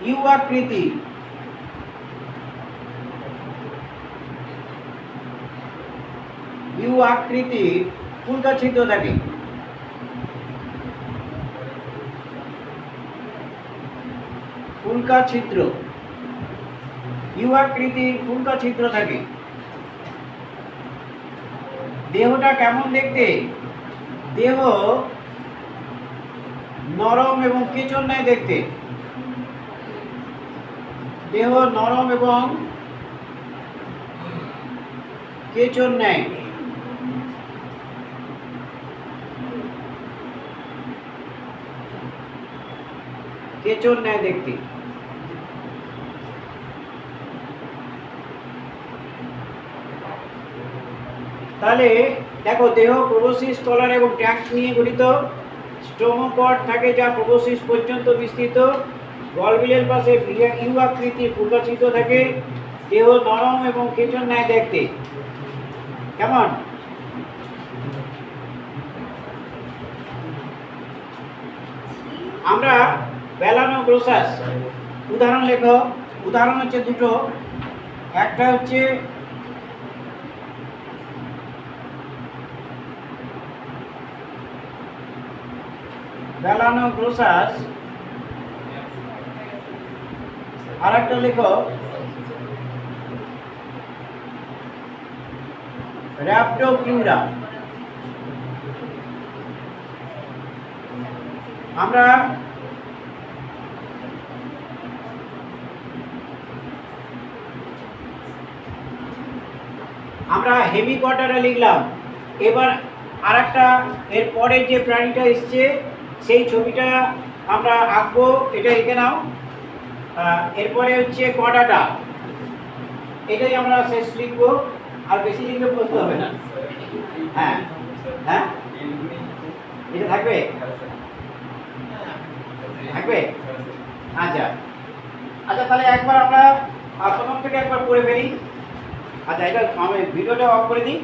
ইউ আকৃতির ফুলকা ছিদ্র থাকে। ইউ আকৃতির ফুলকা ছিদ্র থাকে। দেহটা কেমন দেখতে? দেহ নরম এবং কেঁচোর ন্যায় দেখতে। দেহ নরম এবং কেঁচোর ন্যায়। দেখতে। তাহলে দেখো, দেহ প্রোবসিস, কলার এবং ট্যাঙ্ক নিয়ে গঠিত। স্টোমোকর্ড থাকে যা প্রোবসিস পর্যন্ত বিস্তৃত। গলবিলের পাশে ইউ আকৃতির ফুলকা ছিদ্র থাকে। দেহ নরম এবং কেঁচোর ন্যায় দেখতে। কেমন? আমরা মেলানোগ্লোসাস উদাহরণ লেখো। উদাহরণ হচ্ছে দুটো। একটা হচ্ছে মেলানোগ্লোসাস, আর একটা লেখো র্যাপ্টোপ্লিউরা। আমরা হেমিকটারা লিখলাম। এবার আরেকটা এর পরে যে প্রাণীটা এসছে সেই ছবিটা আমরা আঁকবো। এটা এঁকে নাও। এরপরে হচ্ছে কডাটা, এটাই আমরা শেষ লিখবো। আর বেশি লিখে বলতে হবে না। হ্যাঁ, এটা থাকবে। আচ্ছা, তাহলে একবার আমরা প্রথম থেকে একবার পড়ে ফেলি। আচ্ছা, এটা আমি ভিডিওটা অফ করে দিই।